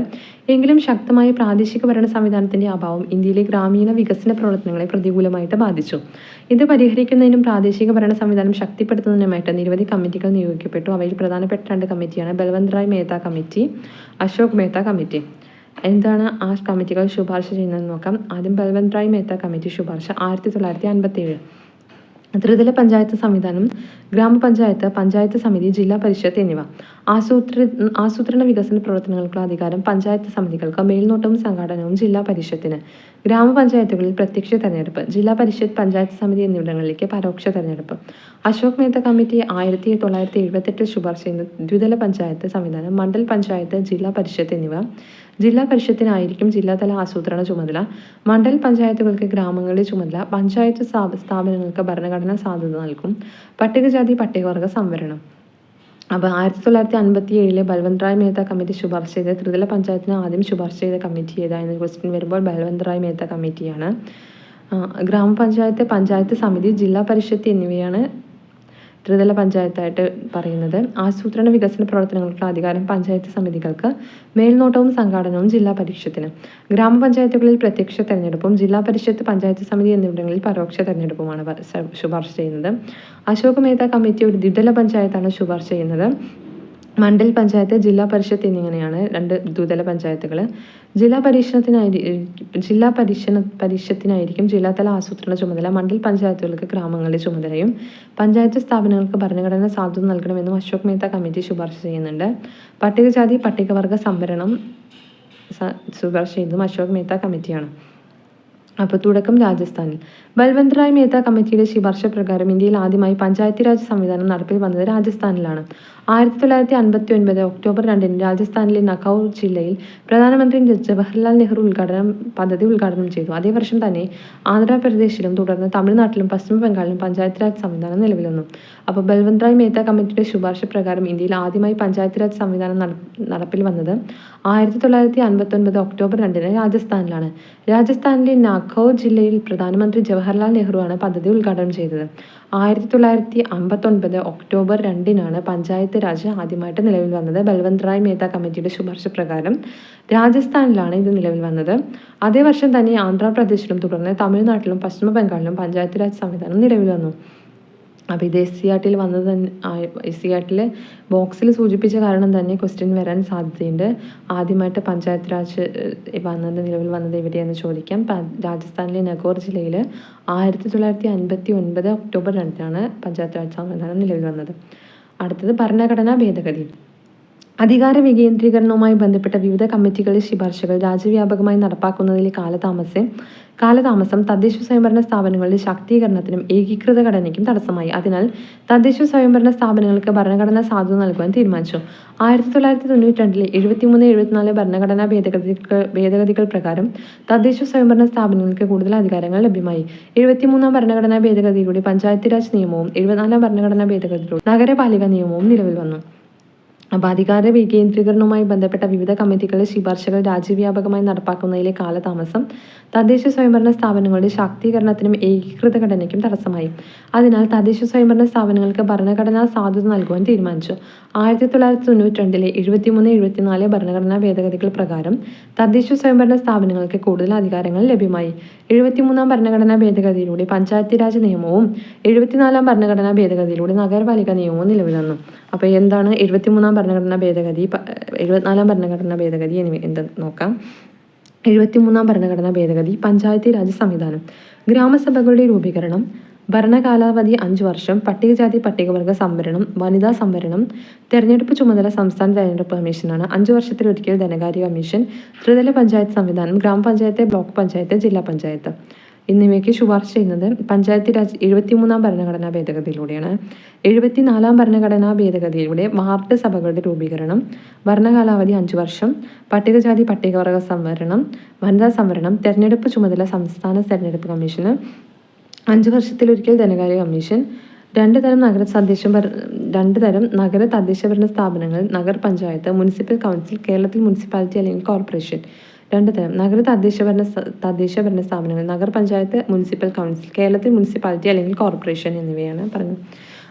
എങ്കിലും ശക്തമായ പ്രാദേശിക ഭരണ സംവിധാനത്തിൻ്റെ അഭാവം ഇന്ത്യയിലെ ഗ്രാമീണ വികസന പ്രവർത്തനങ്ങളെ പ്രതികൂലമായിട്ട് ബാധിച്ചു. ഇത് പരിഹരിക്കുന്നതിനും പ്രാദേശിക ഭരണ സംവിധാനം ശക്തിപ്പെടുത്തുന്നതിനുമായിട്ട് നിരവധി കമ്മിറ്റികൾ നിയോഗിക്കപ്പെട്ടു. അവയിൽ പ്രധാനപ്പെട്ട 2 കമ്മിറ്റിയാണ് ബൽവന്ത് റായ് മേത്ത കമ്മിറ്റി, അശോക് മേത്ത കമ്മിറ്റി. എന്താണ് ആ കമ്മിറ്റികൾ ശുപാർശ ചെയ്യുന്നതെന്ന് നോക്കാം. ആദ്യം ബൽവന്ത് റായ് മേത്ത കമ്മിറ്റി ശുപാർശ 1957 ത്രിതല പഞ്ചായത്ത് സംവിധാനം, ഗ്രാമപഞ്ചായത്ത്, പഞ്ചായത്ത് സമിതി, ജില്ലാ പരിഷത്ത് എന്നിവ. ആസൂത്രണ വികസന പ്രവർത്തനങ്ങൾക്കുള്ള അധികാരം പഞ്ചായത്ത് സമിതികൾക്ക്, മേൽനോട്ടവും സംഘാടനവും ജില്ലാ പരിഷത്തിന്. ഗ്രാമപഞ്ചായത്തുകളിൽ പ്രത്യക്ഷ തെരഞ്ഞെടുപ്പ്, ജില്ലാ പരിഷത്ത്, പഞ്ചായത്ത് സമിതി എന്നിവിടങ്ങളിലേക്ക് പരോക്ഷ തെരഞ്ഞെടുപ്പ്. അശോക് മേത്ത കമ്മിറ്റി 1978 ശുപാർശ ചെയ്യുന്ന ദ്വിതല പഞ്ചായത്ത് സംവിധാനം, മണ്ഡൽ പഞ്ചായത്ത്, ജില്ലാ പരിഷത്ത് എന്നിവ. ജില്ലാ പരിഷത്തിനായിരിക്കും ജില്ലാതല ആസൂത്രണ ചുമതല. മണ്ഡൽ പഞ്ചായത്തുകൾക്ക് ഗ്രാമങ്ങളുടെ ചുമതല. പഞ്ചായത്ത് സ്ഥാപനങ്ങൾക്ക് ഭരണഘടനാ സാധ്യത നൽകും. പട്ടികജാതി പട്ടികവർഗ സംവരണം. അപ്പോൾ 1957 ബൽവന്ത് റായ് മേത്ത കമ്മിറ്റി ശുപാർശ ചെയ്ത ത്രിതല പഞ്ചായത്തിന് ആദ്യം ശുപാർശ ചെയ്ത കമ്മിറ്റി ഏതായെന്ന് ക്വസ്റ്റ്യൻ വരുമ്പോൾ ബൽവന്ത് റായ് മേത്ത കമ്മിറ്റിയാണ്. ഗ്രാമപഞ്ചായത്ത്, പഞ്ചായത്ത് സമിതി, ജില്ലാ പരിഷത്ത് എന്നിവയാണ് ത്രിതല പഞ്ചായത്തായിട്ട് പറയുന്നത്. ആസൂത്രണ വികസന പ്രവർത്തനങ്ങൾക്കുള്ള അധികാരം പഞ്ചായത്ത് സമിതികൾക്ക്, മേൽനോട്ടവും സംഘാടനവും ജില്ലാ പരിഷത്തിന്. ഗ്രാമപഞ്ചായത്തുകളിൽ പ്രത്യക്ഷ തെരഞ്ഞെടുപ്പും ജില്ലാ പരിഷത്ത്, പഞ്ചായത്ത് സമിതി എന്നിവിടങ്ങളിൽ പരോക്ഷ തെരഞ്ഞെടുപ്പുമാണ് ശുപാർശ ചെയ്യുന്നത്. അശോക് മേത്ത കമ്മിറ്റി ഒരു ദ്വിതല പഞ്ചായത്താണ് ശുപാർശ ചെയ്യുന്നത്. മണ്ഡൽ പഞ്ചായത്ത്, ജില്ലാ പരിഷത്ത് എന്നിങ്ങനെയാണ് 2 ദ്വിതല പഞ്ചായത്തുകൾ. ജില്ലാ പരിഷത്തിനായിരിക്കും ജില്ലാതല ആസൂത്രണ ചുമതല. മണ്ഡൽ പഞ്ചായത്തുകൾക്ക് ഗ്രാമങ്ങളുടെ ചുമതലയും. പഞ്ചായത്ത് സ്ഥാപനങ്ങൾക്ക് ഭരണഘടനാ സാധുത നൽകണമെന്നും അശോക് മേത്ത കമ്മിറ്റി ശുപാർശ ചെയ്യുന്നുണ്ട്. പട്ടികജാതി പട്ടികവർഗ സംവരണം ശുപാർശ ചെയ്യുന്നതും അശോക് മേത്ത കമ്മിറ്റിയാണ്. അപ്പോൾ തുടക്കം രാജസ്ഥാനിൽ. ബൽവന്ത് റായ് മേത്ത കമ്മിറ്റിയുടെ ശുപാർശ പ്രകാരം ഇന്ത്യയിൽ ആദ്യമായി പഞ്ചായത്തി രാജ് സംവിധാനം നടപ്പിൽ വന്നത് രാജസ്ഥാനിലാണ്. 1959 ഒക്ടോബർ 2 രാജസ്ഥാനിലെ നഗൌർ ജില്ലയിൽ പ്രധാനമന്ത്രി ജവഹർലാൽ നെഹ്റു പദ്ധതി ഉദ്ഘാടനം ചെയ്തു. അതേ വർഷം തന്നെ ആന്ധ്രാപ്രദേശിലും തുടർന്ന് തമിഴ്നാട്ടിലും പശ്ചിമ ബംഗാളിലും പഞ്ചായത്ത് രാജ് സംവിധാനം നിലവിൽ വന്നു. അപ്പോൾ ബൽവന്ത് റായ് മേത്ത കമ്മിറ്റിയുടെ ശുപാർശ പ്രകാരം ഇന്ത്യയിൽ ആദ്യമായി പഞ്ചായത്ത് രാജ് സംവിധാനം നടപ്പിൽ വന്നത് 1959 ഒക്ടോബർ 2 രാജസ്ഥാനിലാണ്. രാജസ്ഥാനിലെ നാഗൌർ ജില്ലയിൽ പ്രധാനമന്ത്രി ജവഹർലാൽ നെഹ്റുവാണ് പദ്ധതി ഉദ്ഘാടനം ചെയ്തത്. 1959 ഒക്ടോബർ 2 പഞ്ചായത്ത് രാജ് ആദ്യമായിട്ട് നിലവിൽ വന്നത്. ബൽവന്ത് റായ് മേത്ത കമ്മിറ്റിയുടെ ശുപാർശ പ്രകാരം രാജസ്ഥാനിലാണ് ഇത് നിലവിൽ വന്നത്. അതേ വർഷം തന്നെ ആന്ധ്രാപ്രദേശിലും തുടർന്ന് തമിഴ്നാട്ടിലും പശ്ചിമ ബംഗാളിലും പഞ്ചായത്ത് രാജ് സംവിധാനം നിലവിൽ വന്നു. അപ്പോൾ ഇത് SCERT വന്നത് തന്നെ SCERT ബോക്സിൽ സൂചിപ്പിച്ച കാരണം തന്നെ ക്വസ്റ്റ്യൻ വരാൻ സാധ്യതയുണ്ട്. ആദ്യമായിട്ട് പഞ്ചായത്ത് രാജ് നിലവിൽ വന്നത് എവിടെയെന്ന് ചോദിക്കാം. രാജസ്ഥാനിലെ നഗോർ ജില്ലയിൽ 1959 ഒക്ടോബർ 2 പഞ്ചായത്ത് രാജ് സംവിധാനം നിലവിൽ വന്നത്. അടുത്തത് ഭരണഘടനാ ഭേദഗതി. അധികാര വികേന്ദ്രീകരണവുമായി ബന്ധപ്പെട്ട വിവിധ കമ്മിറ്റികളുടെ ശുപാർശകൾ രാജ്യവ്യാപകമായി നടപ്പാക്കുന്നതിലെ കാലതാമസം തദ്ദേശ സ്വയംഭരണ സ്ഥാപനങ്ങളുടെ ശാക്തീകരണത്തിനും ഏകീകൃത ഘടനയ്ക്കും തടസ്സമായി. അതിനാൽ തദ്ദേശ സ്വയംഭരണ സ്ഥാപനങ്ങൾക്ക് ഭരണഘടനാ സാധുത നൽകുവാൻ തീരുമാനിച്ചു. 1992 73-74 ഭരണഘടനാ ഭേദഗതികൾ പ്രകാരം തദ്ദേശ സ്വയംഭരണ സ്ഥാപനങ്ങൾക്ക് കൂടുതൽ അധികാരങ്ങൾ ലഭ്യമായി. 73-ാം ഭരണഘടനാ ഭേദഗതിയിലൂടെ പഞ്ചായത്ത് രാജ് നിയമവും 74-ാം ഭരണഘടനാ ഭേദഗതിയിലൂടെ നഗരപാലിക നിയമവും നിലവിൽ വന്നു. അപ്പോൾ അധികാര വികേന്ദ്രീകരണവുമായി ബന്ധപ്പെട്ട വിവിധ കമ്മിറ്റികളുടെ ശുപാർശകൾ രാജ്യവ്യാപകമായി നടപ്പാക്കുന്നതിലെ കാലതാമസം തദ്ദേശ സ്വയംഭരണ സ്ഥാപനങ്ങളുടെ ശാക്തീകരണത്തിനും ഏകീകൃത ഘടനയ്ക്കും തടസ്സമായി. അതിനാൽ തദ്ദേശ സ്വയംഭരണ സ്ഥാപനങ്ങൾക്ക് ഭരണഘടനാ സാധുത നൽകുവാൻ തീരുമാനിച്ചു. 1992 73-74 ഭരണഘടനാ ഭേദഗതികൾ പ്രകാരം തദ്ദേശ സ്വയംഭരണ സ്ഥാപനങ്ങൾക്ക് കൂടുതൽ അധികാരങ്ങൾ ലഭ്യമായി. 73-ാം ഭരണഘടനാ ഭേദഗതിയിലൂടെ പഞ്ചായത്ത് രാജ് നിയമവും 74-ാം ഭരണഘടനാ ഭേദഗതിയിലൂടെ നഗരപാലിക നിയമവും നിലവിൽ വന്നു. അപ്പോൾ എന്താണ് 73-ാം ഭരണഘടനാ ഭേദഗതി, 74-ാം ഭരണഘടനാ ഭേദഗതി എന്നിവ എന്തെന്ന് നോക്കാം. 73-ാം ഭരണഘടനാ ഭേദഗതി. പഞ്ചായത്ത് രാജ് സംവിധാനം. ഗ്രാമസഭകളുടെ രൂപീകരണം, ഭരണകാലാവധി 5 വർഷം, പട്ടികജാതി പട്ടികവർഗ സംവരണം, വനിതാ സംവരണം, തെരഞ്ഞെടുപ്പ് ചുമതല സംസ്ഥാന തെരഞ്ഞെടുപ്പ് കമ്മീഷനാണ്. 5 വർഷത്തിലൊരിക്കൽ ധനകാര്യ കമ്മീഷൻ, ത്രിതല പഞ്ചായത്ത് സംവിധാനം, ഗ്രാമപഞ്ചായത്ത്, ബ്ലോക്ക് പഞ്ചായത്ത്, ജില്ലാ പഞ്ചായത്ത് എന്നിവയ്ക്ക് ശുപാർശ ചെയ്യുന്നത് പഞ്ചായത്ത് രാജ് 73-ാം ഭരണഘടനാ ഭേദഗതിയിലൂടെയാണ്. 74-ാം ഭരണഘടനാ ഭേദഗതിയിലൂടെ വാർഡ് സഭകളുടെ രൂപീകരണം, ഭരണകാലാവധി 5 വർഷം, പട്ടികജാതി പട്ടികവർഗ സംവരണം, വനിതാ സംവരണം, തെരഞ്ഞെടുപ്പ് ചുമതല സംസ്ഥാന തെരഞ്ഞെടുപ്പ് കമ്മീഷന്, 5 വർഷത്തിലൊരിക്കൽ ധനകാര്യ കമ്മീഷൻ, 2 തരം നഗര തദ്ദേശഭരണ സ്ഥാപനങ്ങൾ, നഗർ പഞ്ചായത്ത്, മുനിസിപ്പൽ കൗൺസിൽ, കേരളത്തിൽ മുനിസിപ്പാലിറ്റി അല്ലെങ്കിൽ കോർപ്പറേഷൻ. 2 തരം നഗര തദ്ദേശഭരണ സ്ഥാപനങ്ങൾ, നഗർ പഞ്ചായത്ത്, മുനിസിപ്പൽ കൗൺസിൽ, കേരളത്തിൽ മുനിസിപ്പാലിറ്റി അല്ലെങ്കിൽ കോർപ്പറേഷൻ എന്നിവയാണ് പറഞ്ഞത്.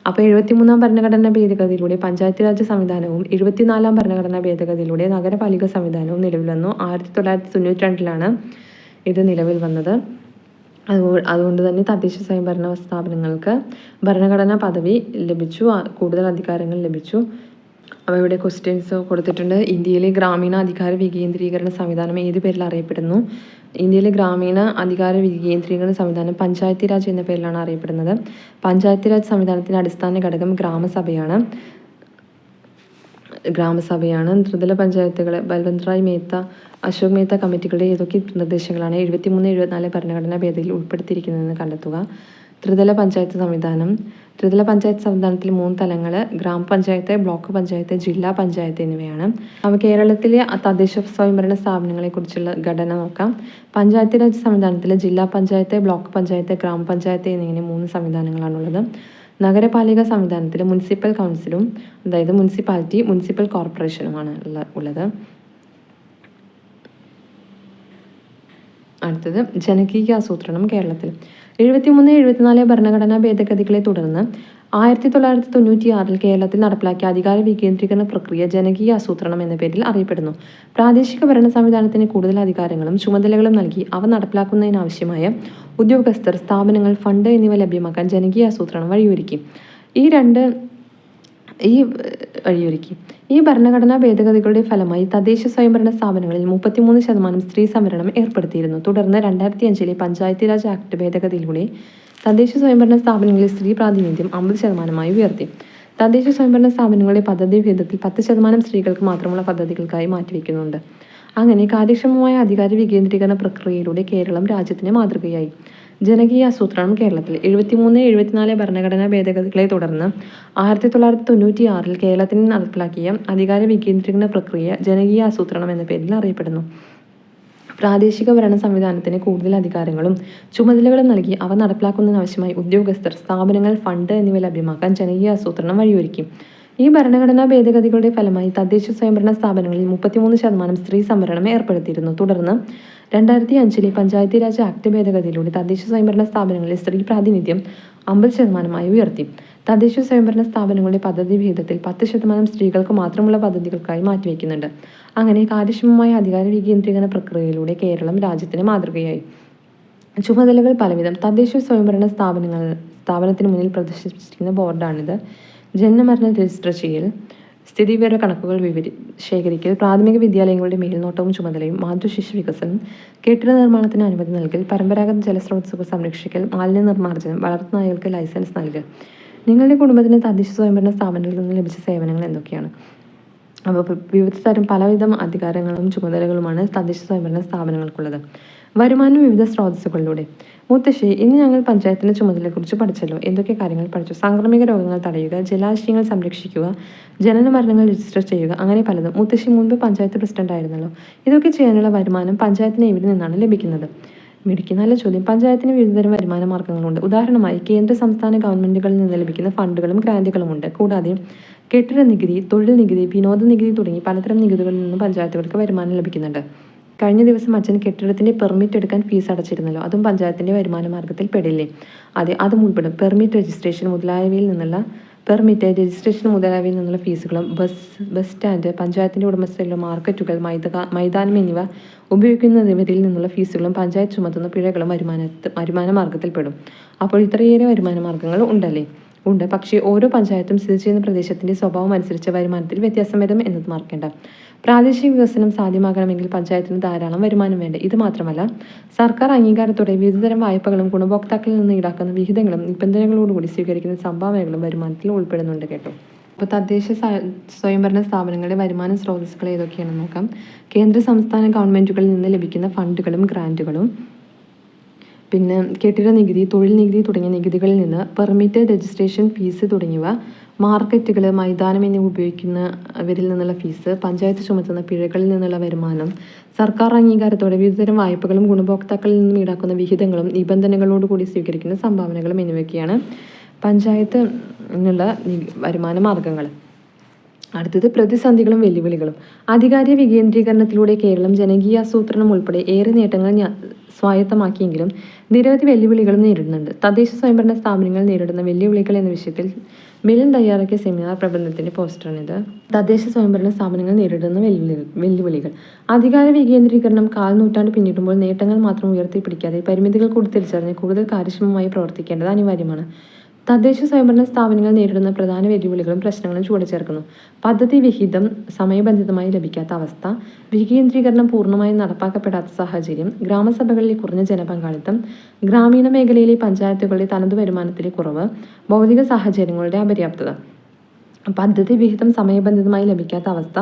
അപ്പോൾ 73-ാം ഭരണഘടനാ ഭേദഗതിയിലൂടെ പഞ്ചായത്ത് രാജ് സംവിധാനവും 74-ാം ഭരണഘടനാ ഭേദഗതിയിലൂടെ നഗരപാലിക സംവിധാനവും നിലവിൽ വന്നു. 1992 ഇത് നിലവിൽ വന്നത്. അതുകൊണ്ട് തന്നെ തദ്ദേശ സ്വയംഭരണ സ്ഥാപനങ്ങൾക്ക് ഭരണഘടനാ പദവി ലഭിച്ചു, കൂടുതൽ അധികാരങ്ങൾ ലഭിച്ചു. അപ്പോൾ ഇവിടെ ക്വസ്റ്റ്യൻസ് കൊടുത്തിട്ടുണ്ട്. ഇന്ത്യയിലെ ഗ്രാമീണ അധികാര വികേന്ദ്രീകരണ സംവിധാനം ഏത് പേരിൽ അറിയപ്പെടുന്നു? ഇന്ത്യയിലെ ഗ്രാമീണ അധികാര വികേന്ദ്രീകരണ സംവിധാനം പഞ്ചായത്ത് രാജ് എന്ന പേരിലാണ് അറിയപ്പെടുന്നത്. പഞ്ചായത്ത് രാജ് സംവിധാനത്തിൻ്റെ അടിസ്ഥാന ഘടകം ഗ്രാമസഭയാണ്. ത്രിതല പഞ്ചായത്തുകൾ ബൽവന്ത് റായ് മേത്ത, അശോക് മേത്ത കമ്മിറ്റികളുടെ ഏതൊക്കെ നിർദ്ദേശങ്ങളാണ് 73-74 ഭരണഘടനാ ഭേദഗതിയിൽ ഉൾപ്പെടുത്തിയിരിക്കുന്നതെന്ന് കണ്ടെത്തുക. ത്രിതല പഞ്ചായത്ത് സംവിധാനത്തിൽ 3 തലങ്ങൾ ഗ്രാമപഞ്ചായത്ത്, ബ്ലോക്ക് പഞ്ചായത്ത്, ജില്ലാ പഞ്ചായത്ത് എന്നിവയാണ്. അപ്പോൾ കേരളത്തിലെ തദ്ദേശ സ്വയംഭരണ സ്ഥാപനങ്ങളെക്കുറിച്ചുള്ള ഘടന നോക്കാം. പഞ്ചായത്ത് രാജ് സംവിധാനത്തിൽ ജില്ലാ പഞ്ചായത്ത്, ബ്ലോക്ക് പഞ്ചായത്ത്, ഗ്രാമപഞ്ചായത്ത് എന്നിങ്ങനെ 3 സംവിധാനങ്ങളാണുള്ളത്. നഗരപാലിക സംവിധാനത്തിൽ മുനിസിപ്പൽ കൗൺസിലും, അതായത് മുനിസിപ്പാലിറ്റി, മുനിസിപ്പൽ കോർപ്പറേഷനുമാണ് ഉള്ളത്. അടുത്തത് ജനകീയാസൂത്രണം കേരളത്തിൽ. 73-74 ഭരണഘടനാ ഭേദഗതികളെ തുടർന്ന് 1996 കേരളത്തിൽ നടപ്പിലാക്കിയ അധികാര വികേന്ദ്രീകരണ പ്രക്രിയ ജനകീയ ആസൂത്രണം എന്ന പേരിൽ അറിയപ്പെടുന്നു. പ്രാദേശിക ഭരണ സംവിധാനത്തിന് കൂടുതൽ അധികാരങ്ങളും ചുമതലകളും നൽകി അവ നടപ്പിലാക്കുന്നതിനാവശ്യമായ ഉദ്യോഗസ്ഥർ, സ്ഥാപനങ്ങൾ, ഫണ്ട് എന്നിവ ലഭ്യമാക്കാൻ ജനകീയ ആസൂത്രണം വഴിയൊരുക്കി. ഈ ഭരണഘടനാ ഭേദഗതികളുടെ ഫലമായി തദ്ദേശ സ്വയംഭരണ സ്ഥാപനങ്ങളിൽ 33% സ്ത്രീ സംവരണം ഏർപ്പെടുത്തിയിരുന്നു. തുടർന്ന് 2005 പഞ്ചായത്ത് രാജ് ആക്ട് ഭേദഗതിയിലൂടെ തദ്ദേശ സ്വയംഭരണ സ്ഥാപനങ്ങളിൽ സ്ത്രീ പ്രാതിനിധ്യം 50% ഉയർത്തി. തദ്ദേശ സ്വയംഭരണ സ്ഥാപനങ്ങളുടെ പദ്ധതി വിഹിതത്തിൽ 10% സ്ത്രീകൾക്ക് മാത്രമുള്ള പദ്ധതികൾക്കായി മാറ്റിവെക്കുന്നുണ്ട്. അങ്ങനെ കാര്യക്ഷമമായ അധികാര വികേന്ദ്രീകരണ പ്രക്രിയയിലൂടെ കേരളം രാജ്യത്തിന് മാതൃകയായി. ജനകീയ ആസൂത്രണം കേരളത്തിൽ 73-74 ഭരണഘടനാ ഭേദഗതികളെ തുടർന്ന് 1996 കേരളത്തിൽ നടപ്പിലാക്കിയ അധികാര വികേന്ദ്രീകരണ പ്രക്രിയ ജനകീയ ആസൂത്രണം എന്ന പേരിൽ അറിയപ്പെടുന്നു. പ്രാദേശിക ഭരണ സംവിധാനത്തിന് കൂടുതൽ അധികാരങ്ങളും ചുമതലകളും നൽകി അവ നടപ്പിലാക്കുന്നതിനാവശ്യമായി ഉദ്യോഗസ്ഥർ, സ്ഥാപനങ്ങൾ, ഫണ്ട് എന്നിവ ലഭ്യമാക്കാൻ ജനകീയ ആസൂത്രണം വഴിയൊരുക്കി. ഈ ഭരണഘടനാ ഭേദഗതികളുടെ ഫലമായി തദ്ദേശ സ്വയംഭരണ സ്ഥാപനങ്ങളിൽ 33% സ്ത്രീ സംവരണം ഏർപ്പെടുത്തിയിരുന്നു. തുടർന്ന് 2005 പഞ്ചായത്തി രാജ് ആക്ട് ഭേദഗതിയിലൂടെ തദ്ദേശ സ്വയംഭരണ സ്ഥാപനങ്ങളിൽ സ്ത്രീ പ്രാതിനിധ്യം 50% ഉയർത്തി. തദ്ദേശ സ്വയംഭരണ സ്ഥാപനങ്ങളുടെ പദ്ധതി വിഹിതത്തിൽ 10% സ്ത്രീകൾക്ക് മാത്രമുള്ള പദ്ധതികൾക്കായി മാറ്റിവെക്കുന്നുണ്ട്. അങ്ങനെ കാര്യക്ഷമമായ അധികാര വികേന്ദ്രീകരണ പ്രക്രിയയിലൂടെ കേരളം രാജ്യത്തിന് മാതൃകയായി. ചുമതലകൾ പലവിധം. തദ്ദേശ സ്വയംഭരണ സ്ഥാപനത്തിന് മുന്നിൽ പ്രദർശിപ്പിച്ചിരിക്കുന്ന ബോർഡാണിത്. ജനനമരണ രജിസ്റ്റർ ചെയ്യൽ, സ്ഥിതിവിവര കണക്കുകൾ ശേഖരിക്കൽ, പ്രാഥമിക വിദ്യാലയങ്ങളുടെ മേൽനോട്ടവും ചുമതലയും, മാതൃശിശു വികസനം, കെട്ടിട നിർമ്മാണത്തിന് അനുമതി നൽകൽ, പരമ്പരാഗത ജലസ്രോതസ്സുകൾ സംരക്ഷിക്കൽ, മാലിന്യ നിർമ്മാർജ്ജനം, വളർത്തുനായകൾക്ക് ലൈസൻസ് നൽകൽ. നിങ്ങളുടെ കുടുംബത്തിന് തദ്ദേശ സ്വയംഭരണ സ്ഥാപനങ്ങളിൽ നിന്ന് ലഭിച്ച സേവനങ്ങൾ എന്തൊക്കെയാണ്? അപ്പോൾ വിവിധ തരം പലവിധം അധികാരങ്ങളും ചുമതലകളുമാണ് തദ്ദേശ സ്വയംഭരണ സ്ഥാപനങ്ങൾക്കുള്ളത്. വരുമാനം വിവിധ സ്രോതസ്സുകളിലൂടെ. മുത്തശ്ശി, ഇന്ന് ഞങ്ങൾ പഞ്ചായത്തിൻ്റെ ചുമതലയെക്കുറിച്ച് പഠിച്ചല്ലോ. എന്തൊക്കെ കാര്യങ്ങൾ പഠിച്ചു? സാംക്രമിക രോഗങ്ങൾ തടയുക, ജലാശയങ്ങൾ സംരക്ഷിക്കുക, ജനന മരണങ്ങൾ രജിസ്റ്റർ ചെയ്യുക, അങ്ങനെ പലതും. മുത്തശ്ശി മുൻപ് പഞ്ചായത്ത് പ്രസിഡന്റ് ആയിരുന്നല്ലോ. ഇതൊക്കെ ചെയ്യാനുള്ള വരുമാനം പഞ്ചായത്തിന് എവിടെ നിന്നാണ് ലഭിക്കുന്നത്? മിടുക്കി, നല്ല ചോദ്യം. പഞ്ചായത്തിന് വിവിധതരം വരുമാന മാർഗ്ഗങ്ങളുണ്ട്. ഉദാഹരണമായി കേന്ദ്ര സംസ്ഥാന ഗവൺമെൻറ്റുകളിൽ നിന്ന് ലഭിക്കുന്ന ഫണ്ടുകളും ഗ്രാൻറ്റുകളുമുണ്ട്. കൂടാതെ കെട്ടിട നികുതി, തൊഴിൽ നികുതി, വിനോദ നികുതി തുടങ്ങി പലതരം നികുതികളിൽ നിന്നും പഞ്ചായത്തുകൾക്ക് വരുമാനം ലഭിക്കുന്നുണ്ട്. കഴിഞ്ഞ ദിവസം അച്ഛൻ കെട്ടിടത്തിൻ്റെ പെർമിറ്റ് എടുക്കാൻ ഫീസ് അടച്ചിരുന്നല്ലോ. അതും പഞ്ചായത്തിൻ്റെ വരുമാന മാർഗ്ഗത്തിൽ പെടില്ലേ? അതെ, അതും ഉൾപ്പെടും. പെർമിറ്റ് രജിസ്ട്രേഷൻ മുതലായവയിൽ നിന്നുള്ള ഫീസുകളും ബസ് സ്റ്റാൻഡ്, പഞ്ചായത്തിൻ്റെ ഉടമസ്ഥതയിലുള്ള മാർക്കറ്റുകൾ, മൈതാനം എന്നിവ ഉപയോഗിക്കുന്നവരിൽ നിന്നുള്ള ഫീസുകളും പഞ്ചായത്ത് ചുമത്തുന്ന പിഴകളും വരുമാന മാർഗ്ഗത്തിൽപ്പെടും. അപ്പോൾ ഇത്രയേറെ വരുമാന മാർഗ്ഗങ്ങൾ ഉണ്ടല്ലേ? ഉണ്ട്. പക്ഷേ ഓരോ പഞ്ചായത്തും സ്ഥിതി ചെയ്യുന്ന പ്രദേശത്തിൻ്റെ സ്വഭാവം അനുസരിച്ച് വരുമാനത്തിൽ വ്യത്യാസം വരും എന്നത് മറക്കേണ്ട. പ്രാദേശിക വികസനം സാധ്യമാകണമെങ്കിൽ പഞ്ചായത്തിന് ധാരാളം വരുമാനം വേണ്ട. ഇത് മാത്രമല്ല, സർക്കാർ അംഗീകാരത്തോടെ വിവിധതരം വായ്പകളും ഗുണഭോക്താക്കളിൽ നിന്ന് ഈടാക്കുന്ന വിഹിതങ്ങളും നിബന്ധനകളോടുകൂടി സ്വീകരിക്കുന്ന സംഭാവനകളും വരുമാനത്തിൽ ഉൾപ്പെടുന്നുണ്ട് കേട്ടോ. അപ്പോൾ തദ്ദേശ സ്വയംഭരണ സ്ഥാപനങ്ങളുടെ വരുമാന സ്രോതസ്സുകൾ ഏതൊക്കെയാണെന്ന് നോക്കാം. കേന്ദ്ര സംസ്ഥാന ഗവൺമെൻറ്റുകളിൽ നിന്ന് ലഭിക്കുന്ന ഫണ്ടുകളും ഗ്രാൻറ്റുകളും, പിന്നെ കെട്ടിട നികുതി, തൊഴിൽ നികുതി തുടങ്ങിയ നികുതികളിൽ നിന്ന്, പെർമിറ്റ്, രജിസ്ട്രേഷൻ ഫീസ് തുടങ്ങിയവ, മാർക്കറ്റുകൾ, മൈതാനം എന്നിവ ഉപയോഗിക്കുന്നവരിൽ നിന്നുള്ള ഫീസ്, പഞ്ചായത്ത് ചുമത്തുന്ന പിഴകളിൽ നിന്നുള്ള വരുമാനം, സർക്കാർ അംഗീകാരത്തോടെ വിവിധതരം വായ്പകളും ഗുണഭോക്താക്കളിൽ നിന്നും ഈടാക്കുന്ന വിഹിതങ്ങളും നിബന്ധനകളോടുകൂടി സ്വീകരിക്കുന്ന സംഭാവനകളും എന്നിവയൊക്കെയാണ് പഞ്ചായത്ത് നിന്നുള്ള വരുമാന മാർഗ്ഗങ്ങൾ. അടുത്തത് പ്രതിസന്ധികളും വെല്ലുവിളികളും. അധികാര വികേന്ദ്രീകരണത്തിലൂടെ കേരളം ജനകീയാസൂത്രണം ഉൾപ്പെടെ ഏറെ നേട്ടങ്ങൾ സ്വായത്തമാക്കിയെങ്കിലും നിരവധി വെല്ലുവിളികളും നേരിടുന്നുണ്ട്. തദ്ദേശ സ്വയംഭരണ സ്ഥാപനങ്ങൾ നേരിടുന്ന വെല്ലുവിളികൾ എന്ന വിഷയത്തിൽ മിലൻ തയ്യാറാക്കിയ സെമിനാർ പ്രബന്ധത്തിൻ്റെ പോസ്റ്ററാണിത്. തദ്ദേശ സ്വയംഭരണ സ്ഥാപനങ്ങൾ നേരിടുന്ന വെല്ലുവിളികൾ. അധികാര വികേന്ദ്രീകരണം കാൽനൂറ്റാണ്ട് പിന്നിടുമ്പോൾ നേട്ടങ്ങൾ മാത്രം ഉയർത്തിപ്പിടിക്കാതെ പരിമിതികൾ കൂടി തിരിച്ചറിഞ്ഞ് കൂടുതൽ കാര്യക്ഷമമായി പ്രവർത്തിക്കേണ്ടത് അനിവാര്യമാണ്. തദ്ദേശ സ്വയംഭരണ സ്ഥാപനങ്ങൾ നേരിടുന്ന പ്രധാന വെല്ലുവിളികളും പ്രശ്നങ്ങളും ചുവടെ ചേർക്കുന്നു. പദ്ധതി വിഹിതം സമയബന്ധിതമായി ലഭിക്കാത്ത അവസ്ഥ, വികേന്ദ്രീകരണം പൂർണ്ണമായും നടപ്പാക്കപ്പെടാത്ത സാഹചര്യം, ഗ്രാമസഭകളിലെ കുറഞ്ഞ ജനപങ്കാളിത്തം, ഗ്രാമീണ മേഖലയിലെ പഞ്ചായത്തുകളുടെ തനതു വരുമാനത്തിലെ കുറവ്, ഭൗതിക സാഹചര്യങ്ങളുടെ അപര്യാപ്തത. പദ്ധതി വിഹിതം സമയബന്ധിതമായി ലഭിക്കാത്ത അവസ്ഥ,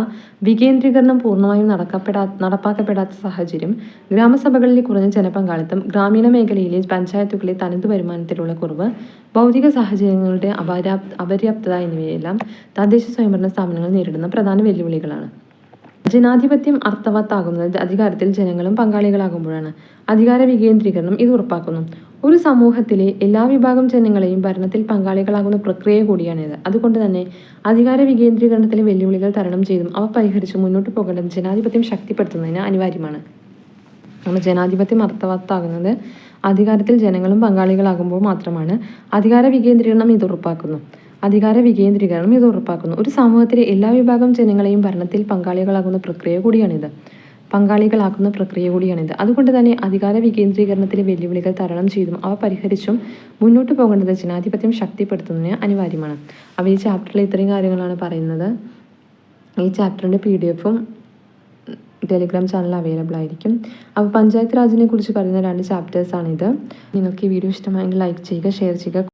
വികേന്ദ്രീകരണം പൂർണ്ണമായും നടപ്പാക്കപ്പെടാത്ത സാഹചര്യം, ഗ്രാമസഭകളിലെ കുറഞ്ഞ ജനപങ്കാളിത്തം, ഗ്രാമീണ മേഖലയിലെ പഞ്ചായത്തുകളിലെ തനതു വരുമാനത്തിലുള്ള കുറവ്, ഭൗതിക സാഹചര്യങ്ങളുടെ അപര്യാപ്തത എന്നിവയെല്ലാം തദ്ദേശ സ്വയംഭരണ സ്ഥാപനങ്ങൾ നേരിടുന്ന പ്രധാന വെല്ലുവിളികളാണ്. ജനാധിപത്യം അർത്ഥവത്താകുന്നത് അധികാരത്തിൽ ജനങ്ങളും പങ്കാളികളാകുമ്പോഴാണ്. അധികാര വികേന്ദ്രീകരണം ഇത് ഉറപ്പാക്കുന്നു. ഒരു സമൂഹത്തിലെ എല്ലാ വിഭാഗം ജനങ്ങളെയും ഭരണത്തിൽ പങ്കാളികളാകുന്ന പ്രക്രിയ കൂടിയാണിത്. അതുകൊണ്ട് തന്നെ അധികാര വികേന്ദ്രീകരണത്തിലെ വെല്ലുവിളികൾ തരണം ചെയ്തും അവ പരിഹരിച്ച് മുന്നോട്ട് പോകേണ്ടത് ജനാധിപത്യം ശക്തിപ്പെടുത്തുന്നതിന് അനിവാര്യമാണ്. നമ്മൾ ജനാധിപത്യം അർത്ഥവത്താകുന്നത് അധികാരത്തിൽ ജനങ്ങളും പങ്കാളികളാകുമ്പോൾ മാത്രമാണ്. അധികാര വികേന്ദ്രീകരണം ഇത് ഉറപ്പാക്കുന്നു. ഒരു സമൂഹത്തിലെ എല്ലാ വിഭാഗം ജനങ്ങളെയും ഭരണത്തിൽ പങ്കാളികളാകുന്ന പ്രക്രിയ കൂടിയാണിത്. അതുകൊണ്ട് തന്നെ അധികാര വികേന്ദ്രീകരണത്തിലെ വെല്ലുവിളികൾ തരണം ചെയ്തും അവ പരിഹരിച്ചും മുന്നോട്ട് പോകേണ്ടത് ജനാധിപത്യം ശക്തിപ്പെടുത്തുന്നതിന് അനിവാര്യമാണ്. അപ്പോൾ ഈ ചാപ്റ്ററിൽ ഇത്രയും കാര്യങ്ങളാണ് പറയുന്നത്. ഈ ചാപ്റ്ററിൻ്റെ PDF-ഉം ടെലിഗ്രാം ചാനൽ അവൈലബിൾ ആയിരിക്കും. അപ്പോൾ പഞ്ചായത്ത് രാജിനെ കുറിച്ച് പറയുന്ന 2 ചാപ്റ്റേഴ്സാണിത്. നിങ്ങൾക്ക് ഈ വീഡിയോ ഇഷ്ടമായെങ്കിൽ ലൈക്ക് ചെയ്യുക, ഷെയർ ചെയ്യുക.